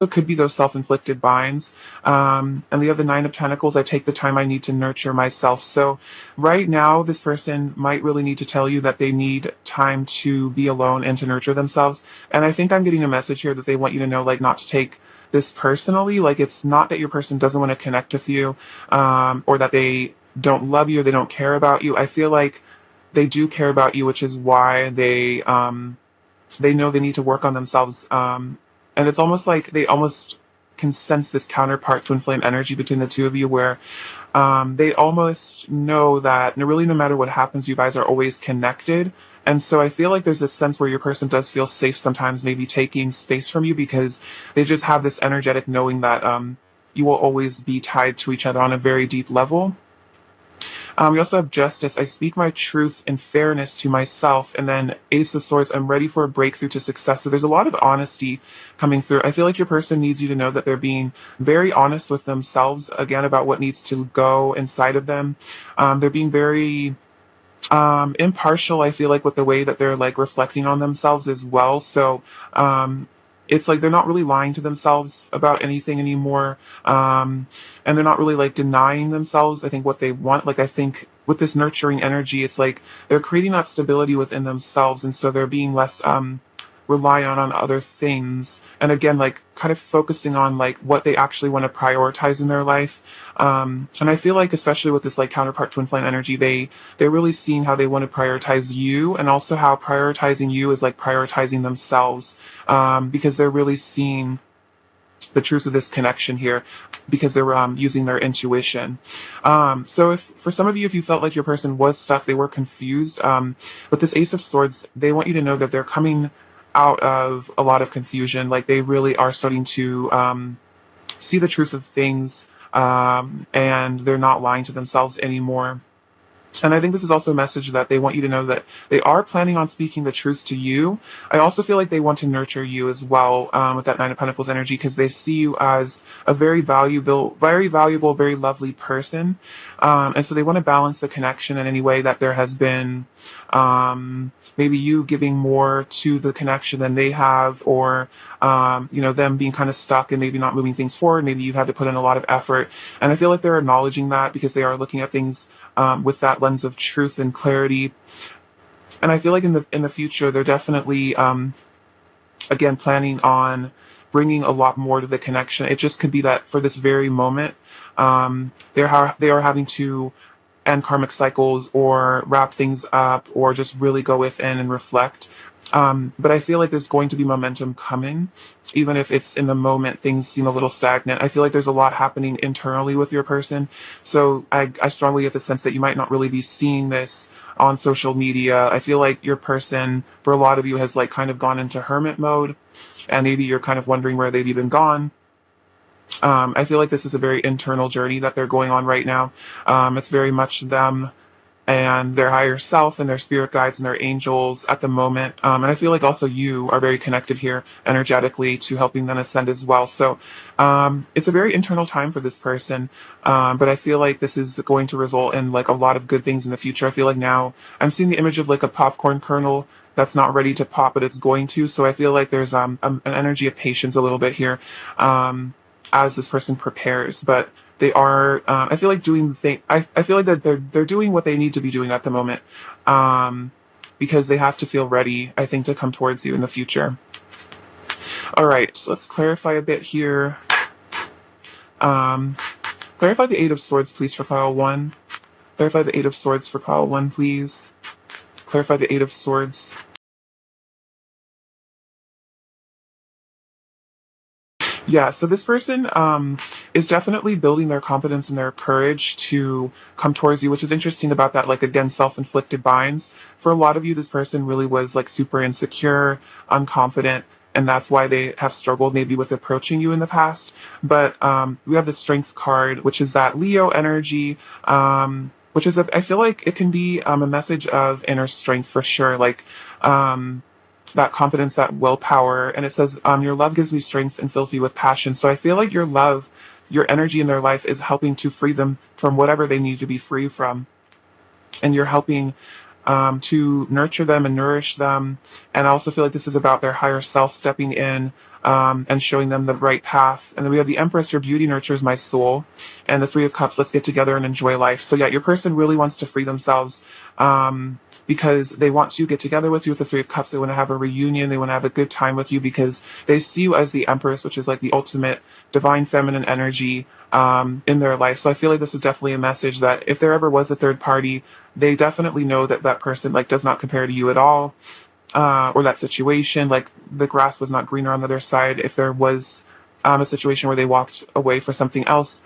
it could be those self-inflicted binds. And the other Nine of Pentacles, I take the time I need to nurture myself. So right now, this person might really need to tell you that they need time to be alone and to nurture themselves. And I think I'm getting a message here that they want you to know, like, not to take this personally. Like, it's not that your person doesn't want to connect with you, or that they don't love you or they don't care about you. I feel like they do care about you, which is why they know they need to work on themselves. And it's almost like they almost can sense this counterpart twin flame energy between the two of you, where they almost know that really, no matter what happens, you guys are always connected. And so I feel like there's this sense where your person does feel safe sometimes, maybe taking space from you, because they just have this energetic knowing that you will always be tied to each other on a very deep level. We also have Justice. I speak my truth and fairness to myself. And then Ace of Swords. I'm ready for a breakthrough to success. So there's a lot of honesty coming through. I feel like your person needs you to know that they're being very honest with themselves, again, about what needs to go inside of them. They're being very impartial, I feel like, with the way that they're like reflecting on themselves as well. So it's like they're not really lying to themselves about anything anymore. And they're not really like denying themselves, I think, what they want. Like, I think with this nurturing energy, it's like they're creating that stability within themselves, and so they're being less reliant on other things, and again, like, kind of focusing on like what they actually want to prioritize in their life. And I feel like, especially with this like counterpart twin flame energy, they're really seeing how they want to prioritize you, and also how prioritizing you is like prioritizing themselves, because they're really seeing the truth of this connection here, because they're using their intuition. So if for some of you, if you felt like your person was stuck, they were confused, with this Ace of Swords, they want you to know that they're coming out of a lot of confusion. Like, they really are starting to see the truth of things, and they're not lying to themselves anymore. And I think this is also a message that they want you to know that they are planning on speaking the truth to you. I also feel like they want to nurture you as well, with that Nine of Pentacles energy, because they see you as a very valuable, very lovely person. And so they want to balance the connection in any way that there has been, maybe you giving more to the connection than they have, or them being kind of stuck and maybe not moving things forward. Maybe you've had to put in a lot of effort. And I feel like they're acknowledging that, because they are looking at things with that lens of truth and clarity. And I feel like in the future, they're definitely, again, planning on bringing a lot more to the connection. It just could be that for this very moment, they are having to end karmic cycles, or wrap things up, or just really go within and reflect. But I feel like there's going to be momentum coming, even if it's in the moment things seem a little stagnant. I feel like there's a lot happening internally with your person. So I strongly get the sense that you might not really be seeing this on social media. I feel like your person, for a lot of you, has like kind of gone into hermit mode, and maybe you're kind of wondering where they've even gone. I feel like this is a very internal journey that they're going on right now. It's very much them and their higher self and their spirit guides and their angels at the moment. And I feel like also you are very connected here energetically to helping them ascend as well. So it's a very internal time for this person. But I feel like this is going to result in like a lot of good things in the future. I feel like now I'm seeing the image of like a popcorn kernel that's not ready to pop, but it's going to. So I feel like there's an energy of patience a little bit here, as this person prepares. But they are, I feel like doing the thing. I feel like that they're doing what they need to be doing at the moment, because they have to feel ready, I think, to come towards you in the future. All right, so let's clarify a bit here. Clarify the Eight of Swords, please, for pile 1. Clarify the Eight of Swords for pile 1, please. Clarify the Eight of Swords. Yeah, so this person is definitely building their confidence and their courage to come towards you, which is interesting about that, like, again, self-inflicted binds. For a lot of you, this person really was like super insecure, unconfident, and that's why they have struggled maybe with approaching you in the past. But we have the Strength card, which is that Leo energy, which is, I feel like it can be a message of inner strength for sure. Like, that confidence, that willpower. And it says, your love gives me strength and fills me with passion. So I feel like your love, your energy in their life is helping to free them from whatever they need to be free from. And you're helping to nurture them and nourish them. And I also feel like this is about their higher self stepping in, and showing them the right path. And then we have the Empress, your beauty nurtures my soul. And the Three of Cups, let's get together and enjoy life. So yeah, your person really wants to free themselves, because they want to get together with you with the Three of Cups. They want to have a reunion. They want to have a good time with you because they see you as the Empress, which is like the ultimate divine feminine energy, in their life. So I feel like this is definitely a message that if there ever was a third party, they definitely know that that person like does not compare to you at all, or that situation, like the grass was not greener on the other side. If there was a situation where they walked away for something else,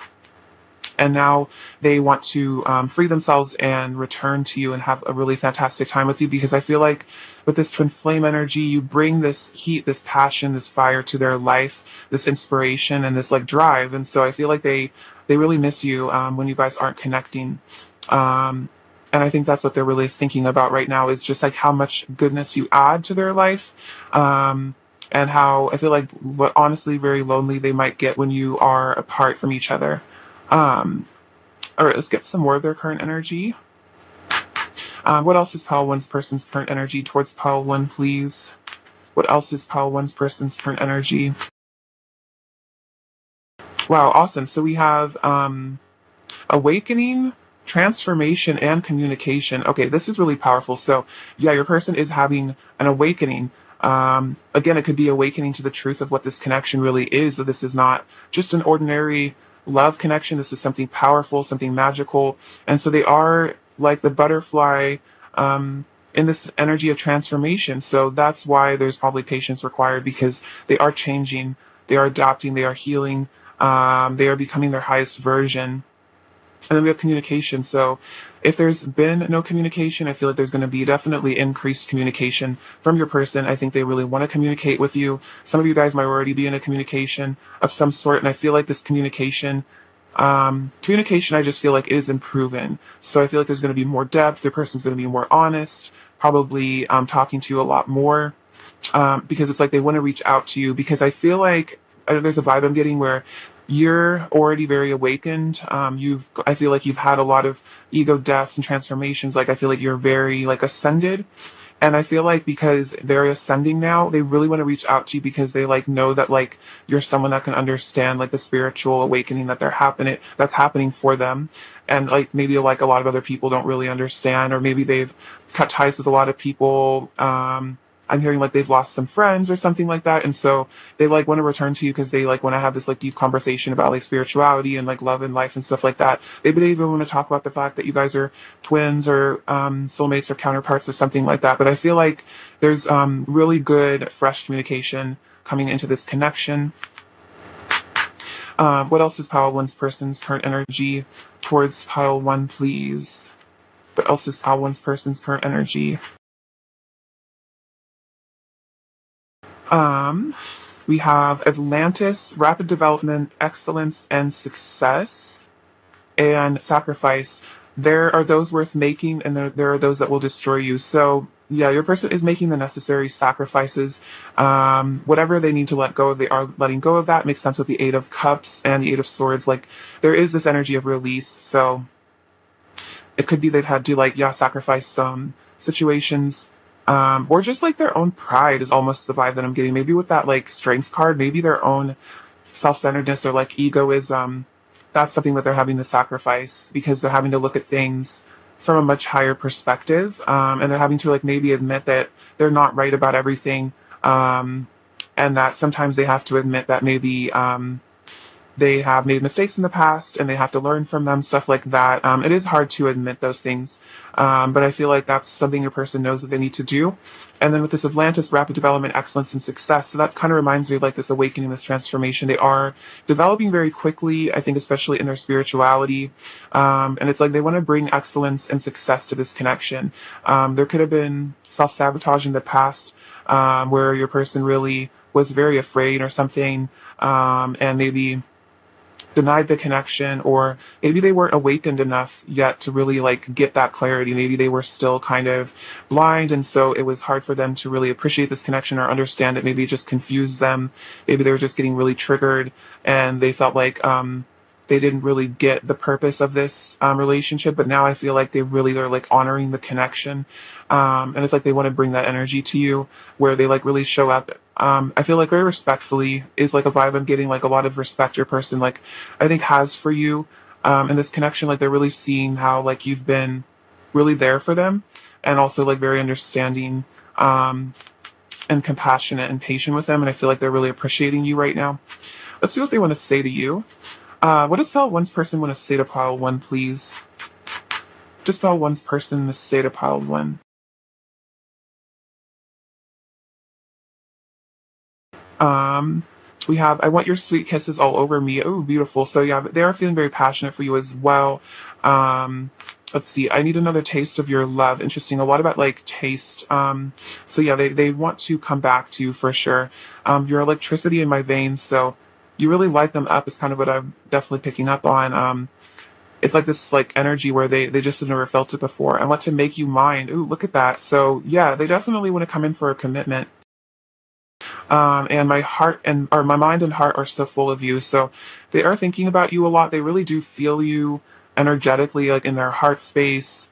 and now they want to free themselves and return to you and have a really fantastic time with you, because I feel like with this twin flame energy, you bring this heat, this passion, this fire to their life, this inspiration and this like drive. And so I feel like they really miss you when you guys aren't connecting. And I think that's what they're really thinking about right now, is just like how much goodness you add to their life. And how I feel like what honestly very lonely they might get when you are apart from each other. All right, let's get some more of their current energy. What else is Pile 1's person's current energy towards Pile 1, please? What else is Pile 1's person's current energy? Wow, awesome. So we have awakening, transformation, and communication. Okay, this is really powerful. So yeah, your person is having an awakening. Again, it could be awakening to the truth of what this connection really is, that this is not just an ordinary love connection. This is something powerful, something magical. And so they are like the butterfly, in this energy of transformation. So that's why there's probably patience required, because they are changing, they are adapting, they are healing, they are becoming their highest version. And then we have communication. So if there's been no communication, I feel like there's going to be definitely increased communication from your person. I think they really want to communicate with you. Some of you guys might already be in a communication of some sort. And I feel like this communication I just feel like is improving. So I feel like there's going to be more depth. Your person's going to be more honest, probably talking to you a lot more, because it's like they want to reach out to you, because I feel like there's a vibe I'm getting where you're already very awakened. I feel like you've had a lot of ego deaths and transformations. Like I feel like you're very like ascended. And I feel like because they're ascending now, they really want to reach out to you because they like know that like you're someone that can understand like the spiritual awakening that's happening for them. And like maybe like a lot of other people don't really understand, or maybe they've cut ties with a lot of people. I'm hearing like they've lost some friends or something like that. And so they like want to return to you because they like want to have this like deep conversation about like spirituality and like love and life and stuff like that. Maybe they even want to talk about the fact that you guys are twins or soulmates or counterparts or something like that. But I feel like there's really good fresh communication coming into this connection. What else is Pile 1's person's current energy towards Pile 1, please? What else is Pile 1's person's current energy? We have Atlantis, rapid development, excellence, and success, and sacrifice. There are those worth making, and there are those that will destroy you. So yeah, your person is making the necessary sacrifices. Whatever they need to let go of, they are letting go of that. Makes sense with the Eight of Cups and the Eight of Swords. Like there is this energy of release. So it could be they've had to like, yeah, sacrifice some situations, or just like their own pride is almost the vibe that I'm getting. Maybe with that like strength card, maybe their own self-centeredness or like egoism. That's something that they're having to sacrifice because they're having to look at things from a much higher perspective, and they're having to like maybe admit that they're not right about everything, and that sometimes they have to admit that maybe they have made mistakes in the past and they have to learn from them, stuff like that. It is hard to admit those things, but I feel like that's something your person knows that they need to do. And then with this Atlantis, rapid development, excellence, and success. So that kind of reminds me of like this awakening, this transformation. They are developing very quickly, I think, especially in their spirituality. And it's like they want to bring excellence and success to this connection. There could have been self-sabotage in the past, where your person really was very afraid or something, and maybe denied the connection, or maybe they weren't awakened enough yet to really like get that clarity. Maybe they were still kind of blind, and so it was hard for them to really appreciate this connection or understand it. Maybe it just confused them. Maybe they were just getting really triggered and they felt like they didn't really get the purpose of this relationship, but now I feel like they really are like honoring the connection. And it's like they want to bring that energy to you where they like really show up. I feel like very respectfully is like a vibe I'm getting, like a lot of respect your person like I think has for you. And this connection, like they're really seeing how like you've been really there for them and also like very understanding and compassionate and patient with them. And I feel like they're really appreciating you right now. Let's see what they want to say to you. What does pile one's person want to say to pile one, please? Just pile one's person to say to pile one. Um, we have, I want your sweet kisses all over me. Oh, beautiful. So yeah, they are feeling very passionate for you as well. Let's see. I need another taste of your love. Interesting. A lot about like taste. So yeah, they want to come back to you for sure. Your electricity in my veins. So you really light them up is kind of what I'm definitely picking up on. It's like this like energy where they just have never felt it before. I want to make you mine. Ooh, look at that. So yeah, they definitely want to come in for a commitment. And my heart and or my mind and heart are so full of you. So they are thinking about you a lot. They really do feel you energetically, like in their heart space.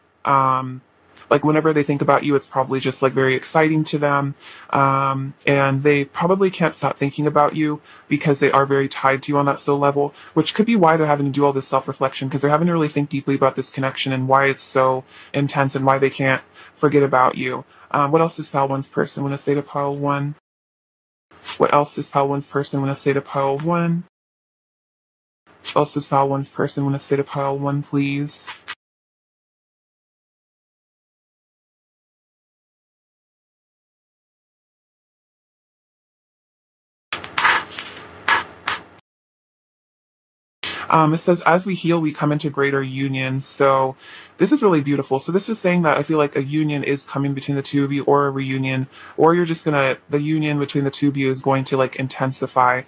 Like whenever they think about you, it's probably just like very exciting to them. And they probably can't stop thinking about you because they are very tied to you on that soul level, which could be why they're having to do all this self-reflection because they're having to really think deeply about this connection and why it's so intense and why they can't forget about you. What else does Pile One's person want to say to Pile One? What else does Pile One's person want to say to Pile One? What else does Pile One's person want to say to Pile One, please? It says, as we heal, we come into greater union. So this is really beautiful. So this is saying that I feel like a union is coming between the two of you or a reunion, or you're just gonna, the union between the two of you is going to like intensify,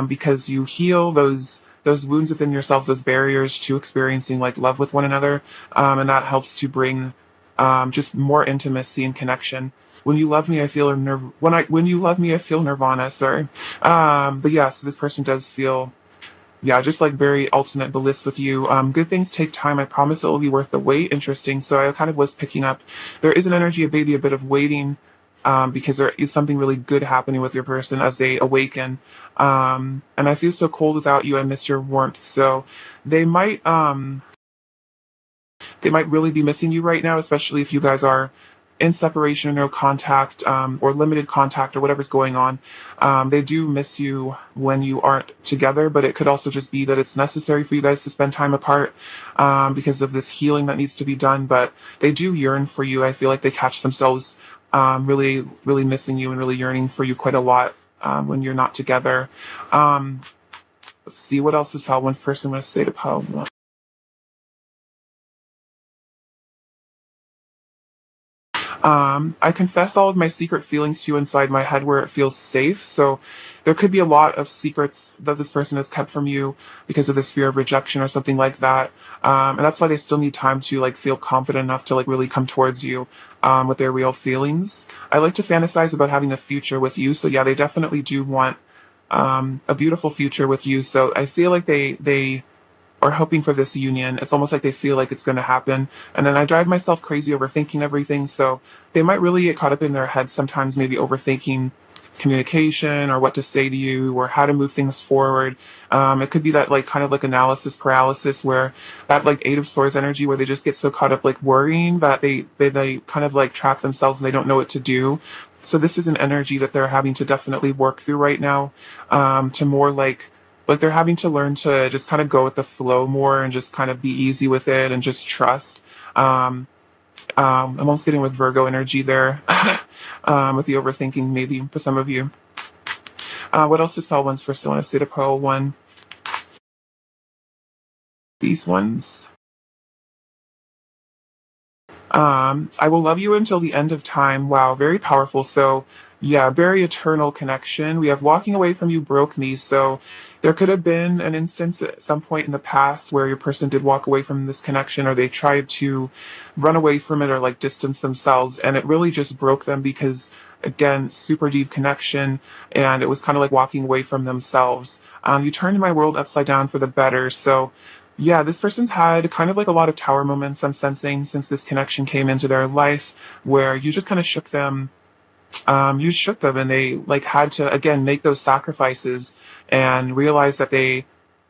because you heal those wounds within yourselves, those barriers to experiencing like love with one another. And that helps to bring, just more intimacy and connection. When you love me, I feel when you love me, I feel nirvana. Sorry. But yeah, so this person does feel, yeah, just like very ultimate bliss with you. Good things take time. I promise it will be worth the wait. Interesting. So I kind of was picking up. There is an energy of maybe a bit of waiting, because there is something really good happening with your person as they awaken. And I feel so cold without you. I miss your warmth. So they might, they might really be missing you right now, especially if you guys are in separation or no contact, or limited contact or whatever's going on. They do miss you when you aren't together, but it could also just be that it's necessary for you guys to spend time apart, because of this healing that needs to be done. But they do yearn for you. I feel like they catch themselves really, really missing you and really yearning for you quite a lot when you're not together. Let's see, what else does Pal One's person want to say to Pal One? I confess all of my secret feelings to you inside my head where it feels safe. So there could be a lot of secrets that this person has kept from you because of this fear of rejection or something like that. And that's why they still need time to like feel confident enough to like really come towards you, with their real feelings. I like to fantasize about having a future with you. So yeah, they definitely do want, a beautiful future with you. So I feel like they are hoping for this union. It's almost like they feel like it's going to happen. And then I drive myself crazy overthinking everything. So they might really get caught up in their head sometimes, maybe overthinking communication or what to say to you or how to move things forward. It could be that like kind of like analysis paralysis where that like Eight of Swords energy where they just get so caught up like worrying that they kind of like trap themselves and they don't know what to do. So this is an energy that they're having to definitely work through right now, to more like they're having to learn to just kind of go with the flow more and just kind of be easy with it and just trust. I'm almost getting with Virgo energy there, with the overthinking maybe for some of you. What else does Pile One's person want to say to Pile One? These ones. I will love you until the end of time. Wow, very powerful. So, yeah, very eternal connection. We have walking away from you broke me. So, there could have been an instance at some point in the past where your person did walk away from this connection or they tried to run away from it or like distance themselves. And it really just broke them because again, super deep connection, and it was kind of like walking away from themselves. You turned my world upside down for the better. So, yeah, this person's had kind of like a lot of tower moments, I'm sensing, since this connection came into their life, where you just kind of shook them. You shook them, and they like had to again make those sacrifices and realize that they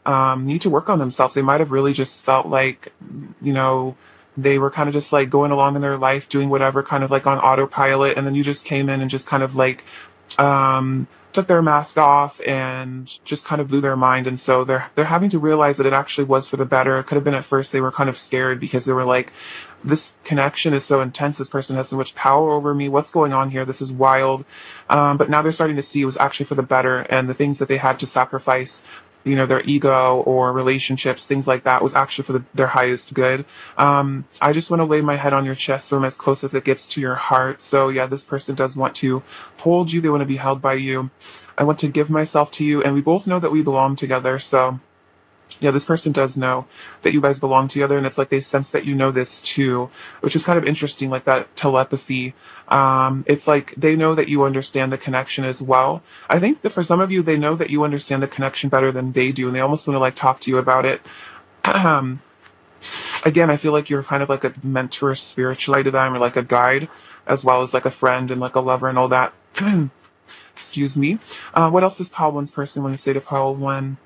need to work on themselves. They might have really just felt like, you know, they were kind of just like going along in their life, doing whatever, kind of like on autopilot, and then you just came in and just kind of like took their mask off and just kind of blew their mind. And so they're having to realize that it actually was for the better. It could have been at first they were kind of scared because they were like, this connection is so intense. This person has so much power over me. What's going on here? This is wild. But now they're starting to see it was actually for the better, and the things that they had to sacrifice, you know, their ego or relationships, things like that, was actually for their highest good. I just want to lay my head on your chest so I'm as close as it gets to your heart. So yeah, this person does want to hold you. They want to be held by you. I want to give myself to you, and we both know that we belong together. So yeah, this person does know that you guys belong together, and it's like they sense that you know this too, which is kind of interesting, like that telepathy. It's like they know that you understand the connection as well. I think that for some of you, they know that you understand the connection better than they do, and they almost want to like talk to you about it. Again, I feel like you're kind of like a mentor spiritually to them, or like a guide, as well as like a friend and like a lover and all that. Excuse me. What else does Pile One's person want to say to Pile One?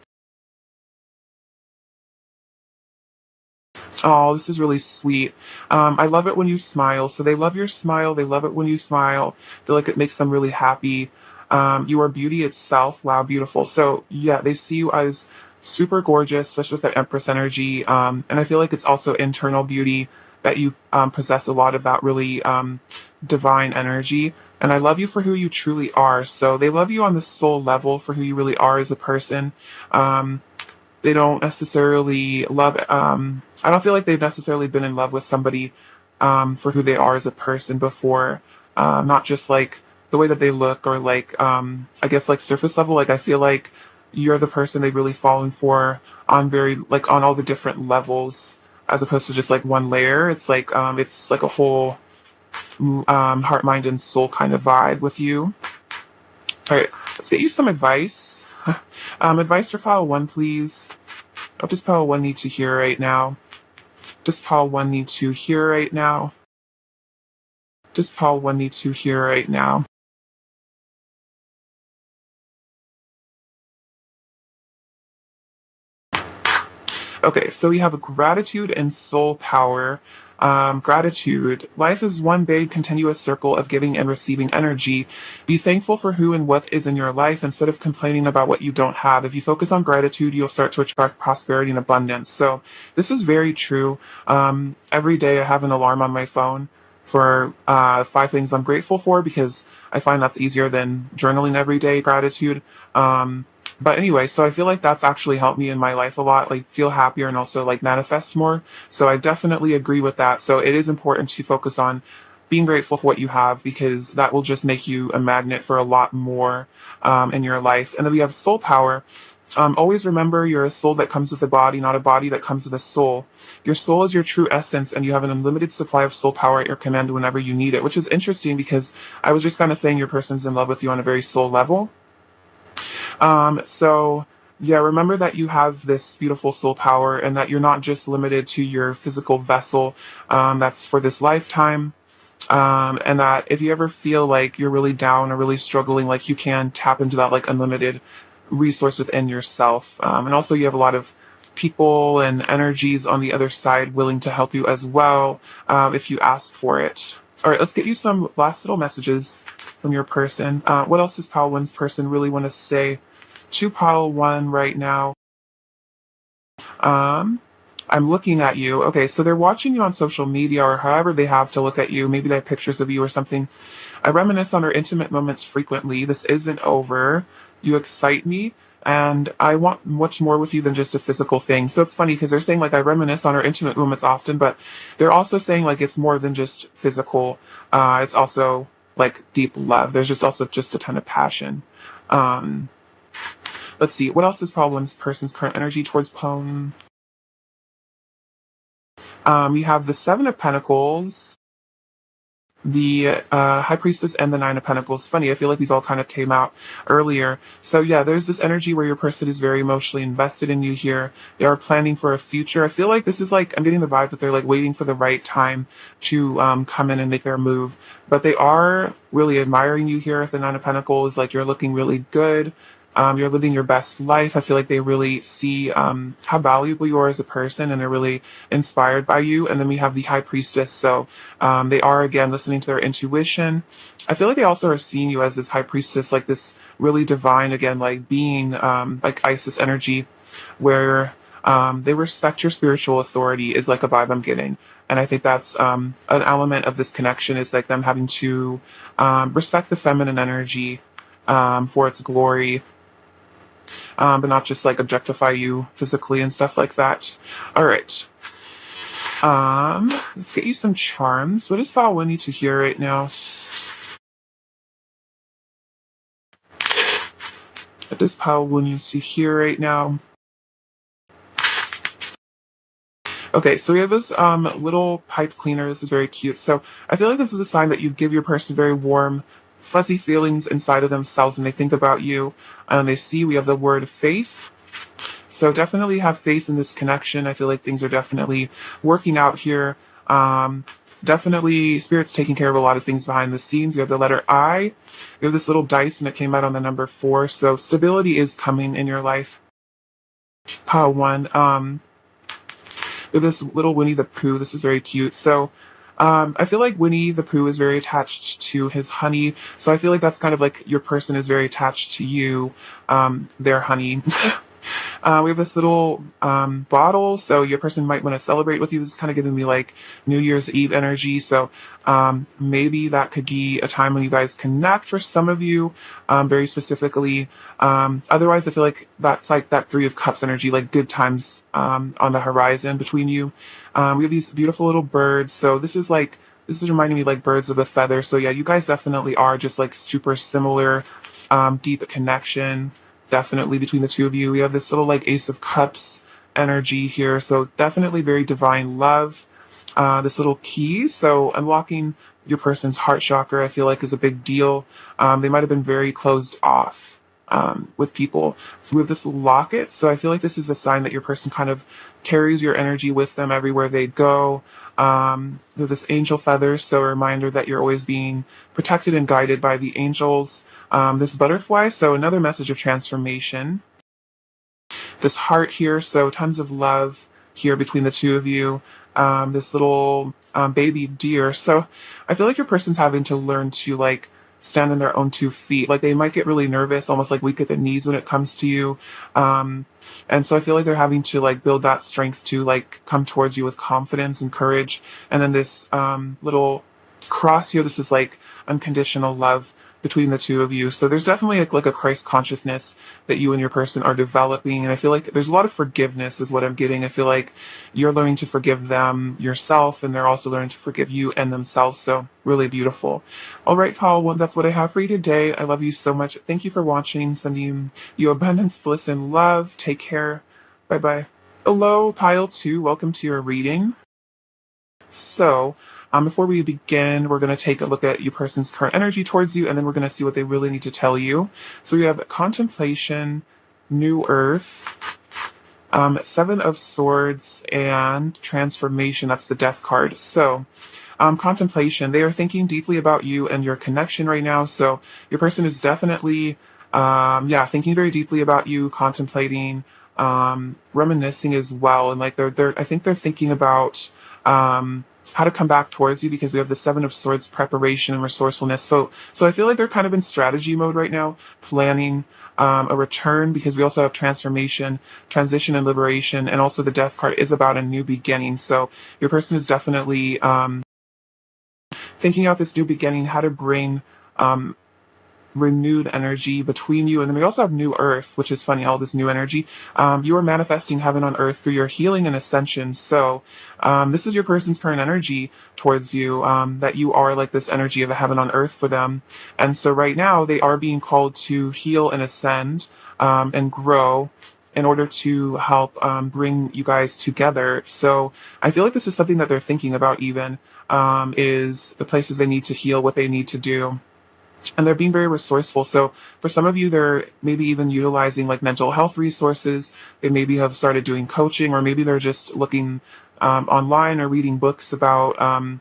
Oh, this is really sweet. I love it when you smile. So they love your smile. They love it when you smile. I feel like it makes them really happy. You are beauty itself. Wow, beautiful. So yeah, they see you as super gorgeous, especially with that Empress energy. And I feel like it's also internal beauty that you possess a lot of that really divine energy. And I love you for who you truly are. So they love you on the soul level for who you really are as a person. Um, they don't necessarily love I don't feel like they've necessarily been in love with somebody for who they are as a person before, not just like the way that they look, or like I guess like surface level. Like I feel like you're the person they've really fallen for on very like on all the different levels, as opposed to just like one layer. It's like a whole heart, mind, and soul kind of vibe with you. All right, let's get you some advice. Advice for file one, please. What does file one need to hear right now? Does file one need to hear right now? Does file one need to hear right now? Okay, so we have gratitude and soul power. Gratitude. Life is one big continuous circle of giving and receiving energy. Be thankful for who and what is in your life instead of complaining about what you don't have. If you focus on gratitude, you'll start to attract prosperity and abundance. So this is very true. Every day I have an alarm on my phone for 5 things I'm grateful for, because I find that's easier than journaling every day gratitude. But anyway, so I feel like that's actually helped me in my life a lot, like feel happier and also like manifest more. So I definitely agree with that. So it is important to focus on being grateful for what you have, because that will just make you a magnet for a lot more in your life. And then we have soul power. Always remember you're a soul that comes with a body, not a body that comes with a soul. Your soul is your true essence, and you have an unlimited supply of soul power at your command whenever you need it, which is interesting because I was just kind of saying your person's in love with you on a very soul level. So yeah, remember that you have this beautiful soul power, and that you're not just limited to your physical vessel, that's for this lifetime. And that if you ever feel like you're really down or really struggling, like you can tap into that like unlimited resource within yourself. And also you have a lot of people and energies on the other side willing to help you as well, if you ask for it. All right, let's get you some last little messages from your person. What else does Pile One's person really want to say to Pile One right now? Um, I'm looking at you. Okay, so they're watching you on social media, or however they have to look at you. Maybe they have pictures of you or something. I reminisce on our intimate moments frequently. This isn't over. You excite me, and I want much more with you than just a physical thing. So it's funny because they're saying like I reminisce on our intimate moments often, but they're also saying like it's more than just physical. It's also like deep love. There's just also just a ton of passion. Um, let's see. What else is problems? Person's current energy towards Pone. You have the Seven of Pentacles. the High Priestess and the Nine of Pentacles. Funny, I feel like these all kind of came out earlier. So yeah, there's this energy where your person is very emotionally invested in you here. They are planning for a future. I feel like this is like, I'm getting the vibe that they're like waiting for the right time to come in and make their move. But they are really admiring you here. The Nine of Pentacles, like you're looking really good. You're living your best life. I feel like they really see how valuable you are as a person, and they're really inspired by you. And then we have the High Priestess. So they are, again, listening to their intuition. I feel like they also are seeing you as this High Priestess, like this really divine, again, like being, like Isis energy, where they respect your spiritual authority is like a vibe I'm getting. And I think that's an element of this connection is like them having to respect the feminine energy for its glory, but not just like objectify you physically and stuff like that. All right. Let's get you some charms. What does Val need to hear right now? What does Val need to hear right now? Okay, so we have this little pipe cleaner. This is very cute. So I feel like this is a sign that you give your person very warm, fuzzy feelings inside of themselves when they think about you. And they see we have the word faith. So definitely have faith in this connection. I feel like things are definitely working out here. Definitely Spirit's taking care of a lot of things behind the scenes. We have the letter I. We have this little dice and it came out on the number 4. So stability is coming in your life. Pile 1. We have this little Winnie the Pooh. This is very cute. So I feel like Winnie the Pooh is very attached to his honey. So I feel like that's kind of like your person is very attached to you, their honey. We have this little bottle, so your person might want to celebrate with you. This is kind of giving me like New Year's Eve energy. So maybe that could be a time when you guys connect for some of you, very specifically. Otherwise, I feel like that's like that Three of Cups energy, like good times on the horizon between you. We have these beautiful little birds. So this is reminding me like birds of a feather. So yeah, you guys definitely are just like super similar, deep connection. Definitely between the two of you. We have this little like Ace of Cups energy here. So definitely very divine love. This little key. So unlocking your person's heart chakra, I feel like is a big deal. They might have been very closed off with people. So we have this locket. So I feel like this is a sign that your person kind of carries your energy with them everywhere they go. We have this angel feather. So a reminder that you're always being protected and guided by the angels. This butterfly, so another message of transformation. This heart here, so tons of love here between the two of you. This little baby deer. So I feel like your person's having to learn to like stand on their own 2 feet. Like they might get really nervous, almost like weak at the knees when it comes to you. And so I feel like they're having to like build that strength to like come towards you with confidence and courage. And then this little cross here, this is like unconditional love between the two of you. So there's definitely like a Christ consciousness that you and your person are developing. And I feel like there's a lot of forgiveness is what I'm getting. I feel like you're learning to forgive them yourself, and they're also learning to forgive you and themselves. So really beautiful. All right, Paul, well, that's what I have for you today. I love you so much. Thank you for watching. Sending you abundance, bliss, and love. Take care. Bye-bye. Hello, Pile 2. Welcome to your reading. So, before we begin, we're going to take a look at your person's current energy towards you, and then we're going to see what they really need to tell you. So we have contemplation, new earth, 7 of swords, and transformation. That's the death card. So contemplation, they are thinking deeply about you and your connection right now. So your person is definitely, thinking very deeply about you, contemplating, reminiscing as well. And like I think they're thinking about, how to come back towards you, because we have the 7 of Swords, preparation and resourcefulness. So I feel like they're kind of in strategy mode right now, planning a return, because we also have transformation, transition, and liberation. And also the death card is about a new beginning. So your person is definitely thinking out this new beginning, how to bring renewed energy between you. And then we also have new earth, which is funny, all this new energy. You are manifesting heaven on earth through your healing and ascension. So this is your person's current energy towards you, that you are like this energy of a heaven on earth for them. And so right now they are being called to heal and ascend and grow in order to help bring you guys together. So I feel like this is something that they're thinking about even, is the places they need to heal, what they need to do. And they're being very resourceful. So for some of you, they're maybe even utilizing like mental health resources. They maybe have started doing coaching, or maybe they're just looking online or reading books about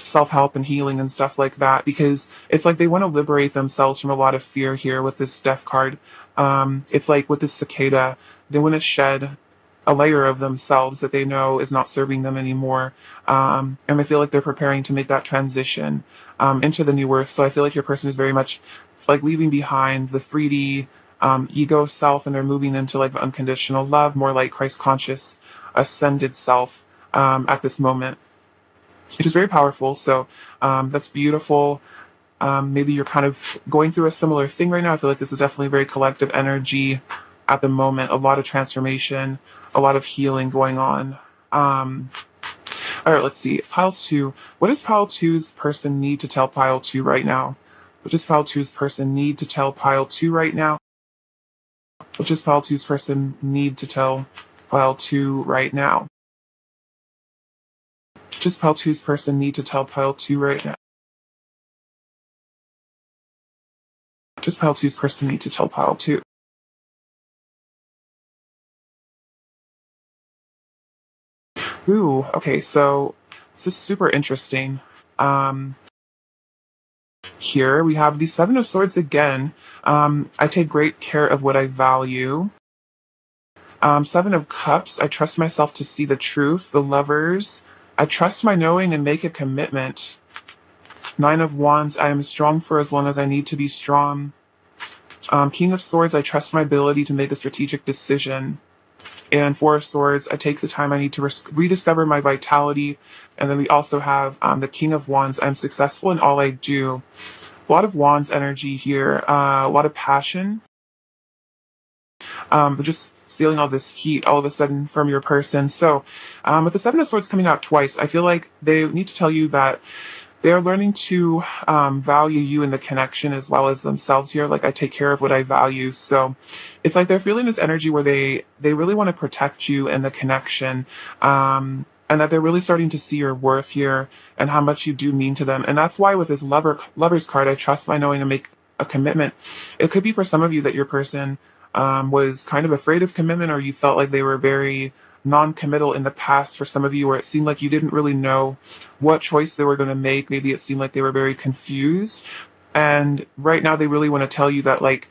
self-help and healing and stuff like that, because it's like they want to liberate themselves from a lot of fear here with this death card. It's like with this cicada, they want to shed a layer of themselves that they know is not serving them anymore. And I feel like they're preparing to make that transition into the new earth. So I feel like your person is very much like leaving behind the 3D ego self, and they're moving into like the unconditional love, more like Christ conscious, ascended self at this moment, which is very powerful. So that's beautiful. Maybe you're kind of going through a similar thing right now. I feel like this is definitely very collective energy at the moment. A lot of transformation, a lot of healing going on. All right, let's see. Pile 2. What does Pile 2's person need to tell Pile 2 right now? What does Pile 2's person need to tell Pile 2 right now? What does Pile 2's person need to tell Pile 2 right now? What does Pile 2's person need to tell Pile 2 right now? What does Pile 2's person need to tell Pile 2? Ooh, okay, so this is super interesting. Here we have the Seven of Swords again. I take great care of what I value. Seven of Cups, I trust myself to see the truth. The Lovers, I trust my knowing and make a commitment. Nine of Wands, I am strong for as long as I need to be strong. King of Swords, I trust my ability to make a strategic decision. And Four of Swords, I take the time I need to rediscover my vitality. And then we also have the King of Wands, I'm successful in all I do. A lot of Wands energy here, a lot of passion. But just feeling all this heat all of a sudden from your person. So with the Seven of Swords coming out twice, I feel like they need to tell you that they're learning to value you and the connection as well as themselves here. Like, I take care of what I value. So it's like they're feeling this energy where they really want to protect you and the connection. And that they're really starting to see your worth here and how much you do mean to them. And that's why with this lover's card, I trust my knowing to make a commitment. It could be for some of you that your person was kind of afraid of commitment, or you felt like they were very non-committal in the past. For some of you, where it seemed like you didn't really know what choice they were going to make. Maybe it seemed like they were very confused. And right now they really want to tell you that like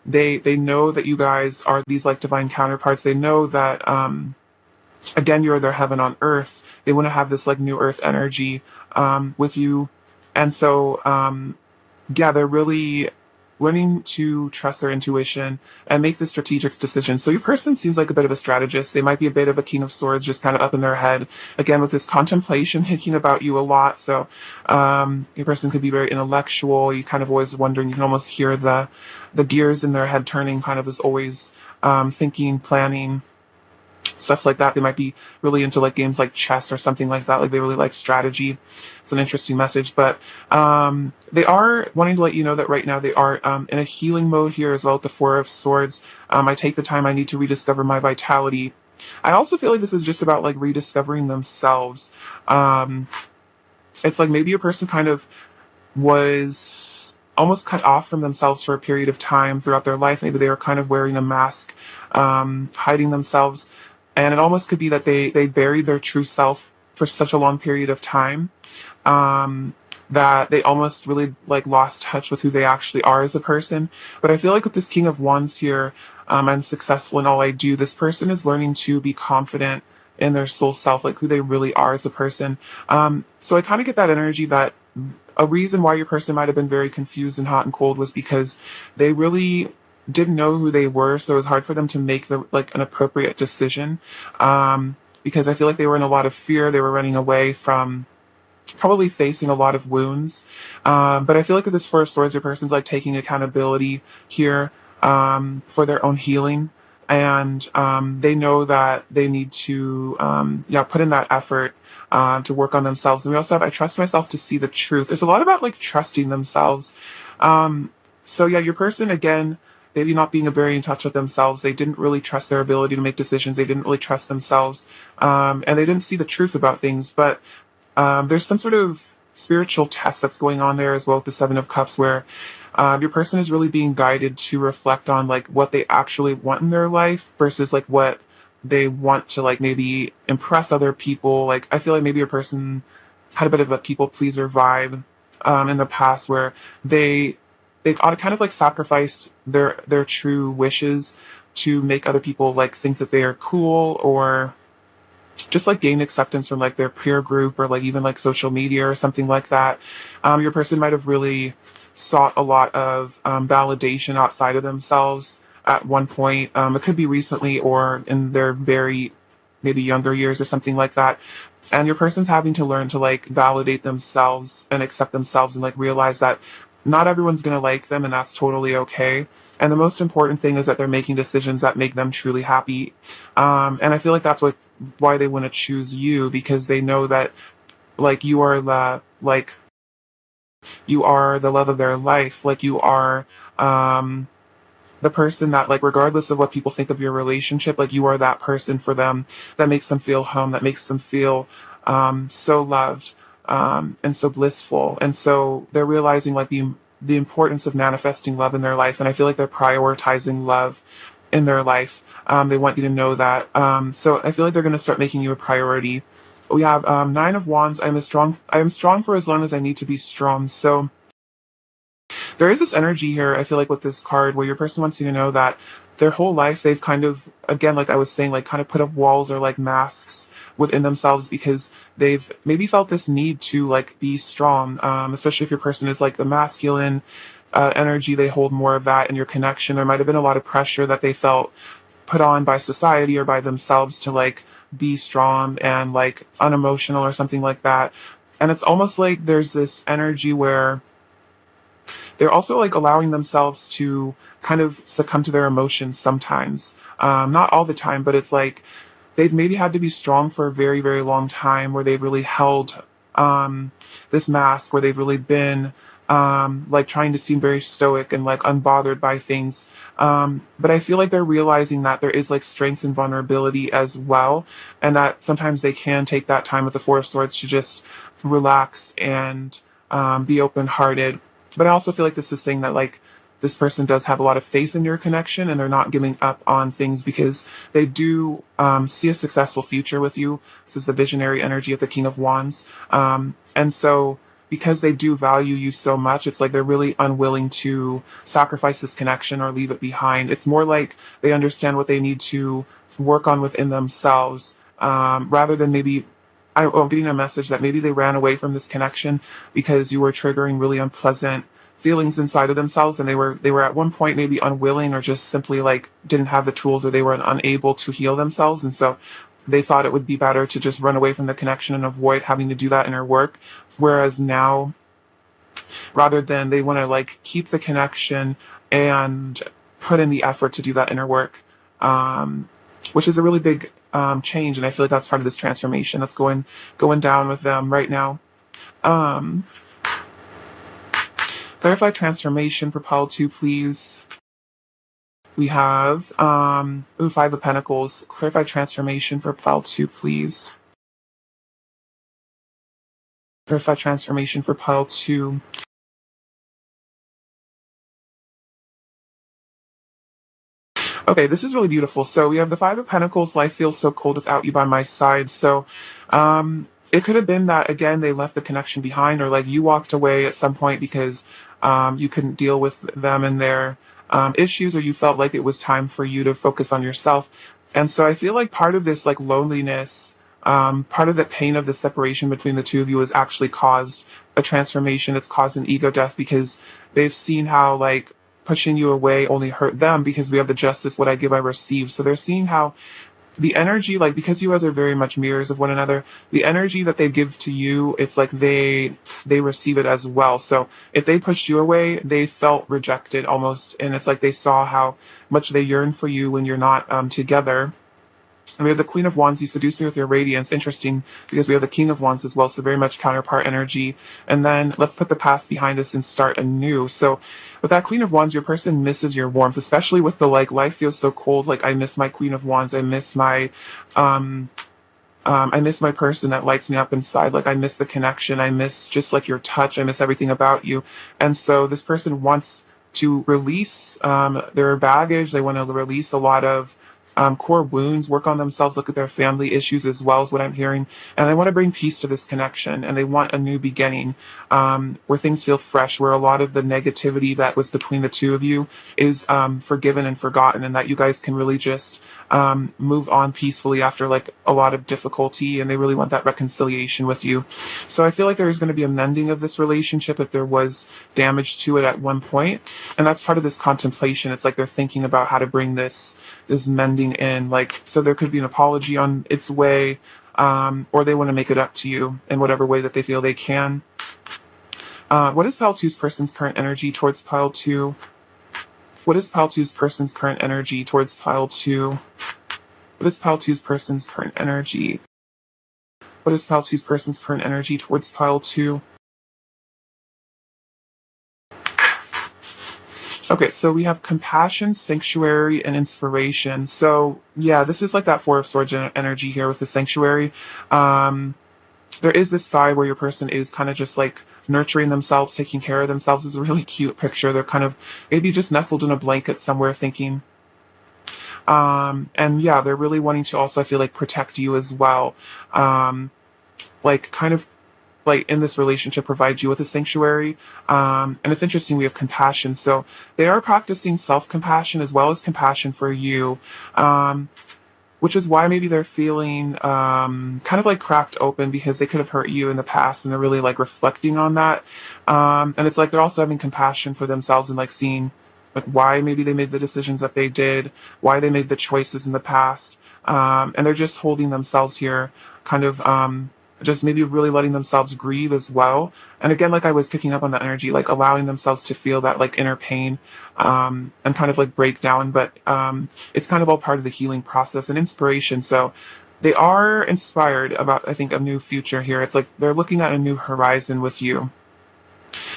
they know that you guys are these like divine counterparts. They know that again, you're their heaven on earth. They want to have this like new earth energy with you. And so yeah, they're really learning to trust their intuition and make the strategic decisions. So your person seems like a bit of a strategist. They might be a bit of a King of Swords, just kind of up in their head. Again, with this contemplation, thinking about you a lot. So your person could be very intellectual. You kind of always wondering, you can almost hear the gears in their head turning, kind of as always thinking, planning, stuff like that. They might be really into like games like chess or something like that. Like they really like strategy. It's an interesting message, but they are wanting to let you know that right now they are in a healing mode here as well with the Four of Swords. I take the time I need to rediscover my vitality. I also feel like this is just about like rediscovering themselves. It's like maybe a person kind of was almost cut off from themselves for a period of time throughout their life. Maybe they were kind of wearing a mask, hiding themselves. And it almost could be that they buried their true self for such a long period of time that they almost really like lost touch with who they actually are as a person. But I feel like with this King of Wands here, I'm successful in all I do. This person is learning to be confident in their soul self, like who they really are as a person. So I kind of get that energy that a reason why your person might have been very confused and hot and cold was because they really didn't know who they were, so it was hard for them to make the like an appropriate decision. Because I feel like they were in a lot of fear. They were running away from probably facing a lot of wounds. But I feel like with this Four of Swords, your person's like taking accountability here for their own healing. And they know that they need to put in that effort to work on themselves. And we also have, I trust myself to see the truth. There's a lot about like trusting themselves. So yeah, your person, again, maybe not being very in touch with themselves. They didn't really trust their ability to make decisions. They didn't really trust themselves, and they didn't see the truth about things. But there's some sort of spiritual test that's going on there as well with the Seven of Cups, where your person is really being guided to reflect on like what they actually want in their life versus like what they want to like maybe impress other people. Like I feel like maybe your person had a bit of a people pleaser vibe in the past, where they they kind of like sacrificed their true wishes to make other people like think that they are cool, or just like gain acceptance from like their peer group, or like even like social media or something like that. Your person might have really sought a lot of validation outside of themselves at one point. It could be recently or in their very maybe younger years or something like that. And your person's having to learn to like validate themselves and accept themselves, and like realize that not everyone's going to like them, and that's totally okay. And the most important thing is that they're making decisions that make them truly happy. And I feel like that's why they want to choose you, because they know that like you are the love of their life. Like you are um the person that like regardless of what people think of your relationship, like you are that person for them that makes them feel home, that makes them feel so loved, and so blissful. And so they're realizing like the importance of manifesting love in their life, and I feel like they're prioritizing love in their life. They want you to know that. So I feel like they're going to start making you a priority. We have Nine of Wands. I am strong for as long as I need to be strong. So there is this energy here, I feel like, with this card, where your person wants you to know that their whole life they've kind of, again, like I was saying, like kind of put up walls or like masks within themselves, because they've maybe felt this need to like be strong, especially if your person is like the masculine energy. They hold more of that in your connection. There might have been a lot of pressure that they felt put on by society or by themselves to like be strong and like unemotional or something like that. And it's almost like there's this energy where they're also like allowing themselves to kind of succumb to their emotions sometimes. Not all the time, but it's like they've maybe had to be strong for a very, very long time, where they've really held this mask, where they've really been like trying to seem very stoic and like unbothered by things. But I feel like they're realizing that there is like strength and vulnerability as well, and that sometimes they can take that time with the Four of Swords to just relax and be open hearted. But I also feel like this is saying that like this person does have a lot of faith in your connection, and they're not giving up on things because they do see a successful future with you. This is the visionary energy of the King of Wands. And so because they do value you so much, it's like they're really unwilling to sacrifice this connection or leave it behind. It's more like they understand what they need to work on within themselves, rather than maybe I'm getting a message that maybe they ran away from this connection because you were triggering really unpleasant feelings inside of themselves, and they were at one point maybe unwilling, or just simply like didn't have the tools, or they were unable to heal themselves. And so they thought it would be better to just run away from the connection and avoid having to do that inner work. Whereas now, rather than, they want to like keep the connection and put in the effort to do that inner work, which is a really big change. And I feel like that's part of this transformation that's going down with them right now. Um, Clarify transformation for pile 2, please. We have Five of Pentacles. Clarify transformation for pile 2, please. Clarify transformation for pile 2. Okay, this is really beautiful. So we have the Five of Pentacles. Life feels so cold without you by my side. So it could have been that, again, they left the connection behind, or like you walked away at some point because you couldn't deal with them and their issues, or you felt like it was time for you to focus on yourself. And so I feel like part of this like loneliness, part of the pain of the separation between the two of you has actually caused a transformation. It's caused an ego death, because they've seen how like pushing you away only hurt them, because we have the Justice, what I give I receive. So they're seeing how the energy, like, because you guys are very much mirrors of one another, the energy that they give to you, it's like they receive it as well. So if they pushed you away, they felt rejected almost, and it's like they saw how much they yearn for you when you're not together. And we have the Queen of Wands, you seduce me with your radiance. Interesting, because we have the King of Wands as well, so very much counterpart energy. And then let's put the past behind us and start anew. So with that Queen of Wands, your person misses your warmth, especially with the like, life feels so cold. Like, I miss my Queen of Wands. Um, I miss my person that lights me up inside. Like, I miss the connection. I miss just like your touch. I miss everything about you. And so this person wants to release their baggage. They want to release a lot of core wounds, work on themselves, look at their family issues as well as what I'm hearing. And they want to bring peace to this connection, and they want a new beginning where things feel fresh, where a lot of the negativity that was between the two of you is forgiven and forgotten, and that you guys can really just move on peacefully after like a lot of difficulty. And they really want that reconciliation with you. So I feel like there's going to be a mending of this relationship if there was damage to it at one point. And that's part of this contemplation. It's like they're thinking about how to bring this mending in. Like, so there could be an apology on its way, or they want to make it up to you in whatever way that they feel they can. What is Pile 2's person's current energy towards Pile 2? What is Pile 2's person's current energy towards Pile 2? What is Pile 2's person's current energy? What is Pile 2's person's current energy towards Pile 2? Okay, so we have compassion, sanctuary, and inspiration. So yeah, this is like that Four of Swords energy here with the sanctuary. There is this vibe where your person is kind of just like nurturing themselves, taking care of themselves. Is a really cute picture. They're kind of maybe just nestled in a blanket somewhere thinking. And yeah, they're really wanting to also, I feel like, protect you as well. Like kind of like in this relationship provide you with a sanctuary. And it's interesting, we have compassion. So they are practicing self-compassion as well as compassion for you. Which is why maybe they're feeling kind of like cracked open, because they could have hurt you in the past, and they're really like reflecting on that. And it's like they're also having compassion for themselves and like seeing like why maybe they made the decisions that they did, why they made the choices in the past. And they're just holding themselves here, kind of just maybe really letting themselves grieve as well. And again, like I was picking up on that energy, like allowing themselves to feel that like inner pain, and kind of like break down. But it's kind of all part of the healing process and inspiration. So they are inspired about, I think, a new future here. It's like they're looking at a new horizon with you.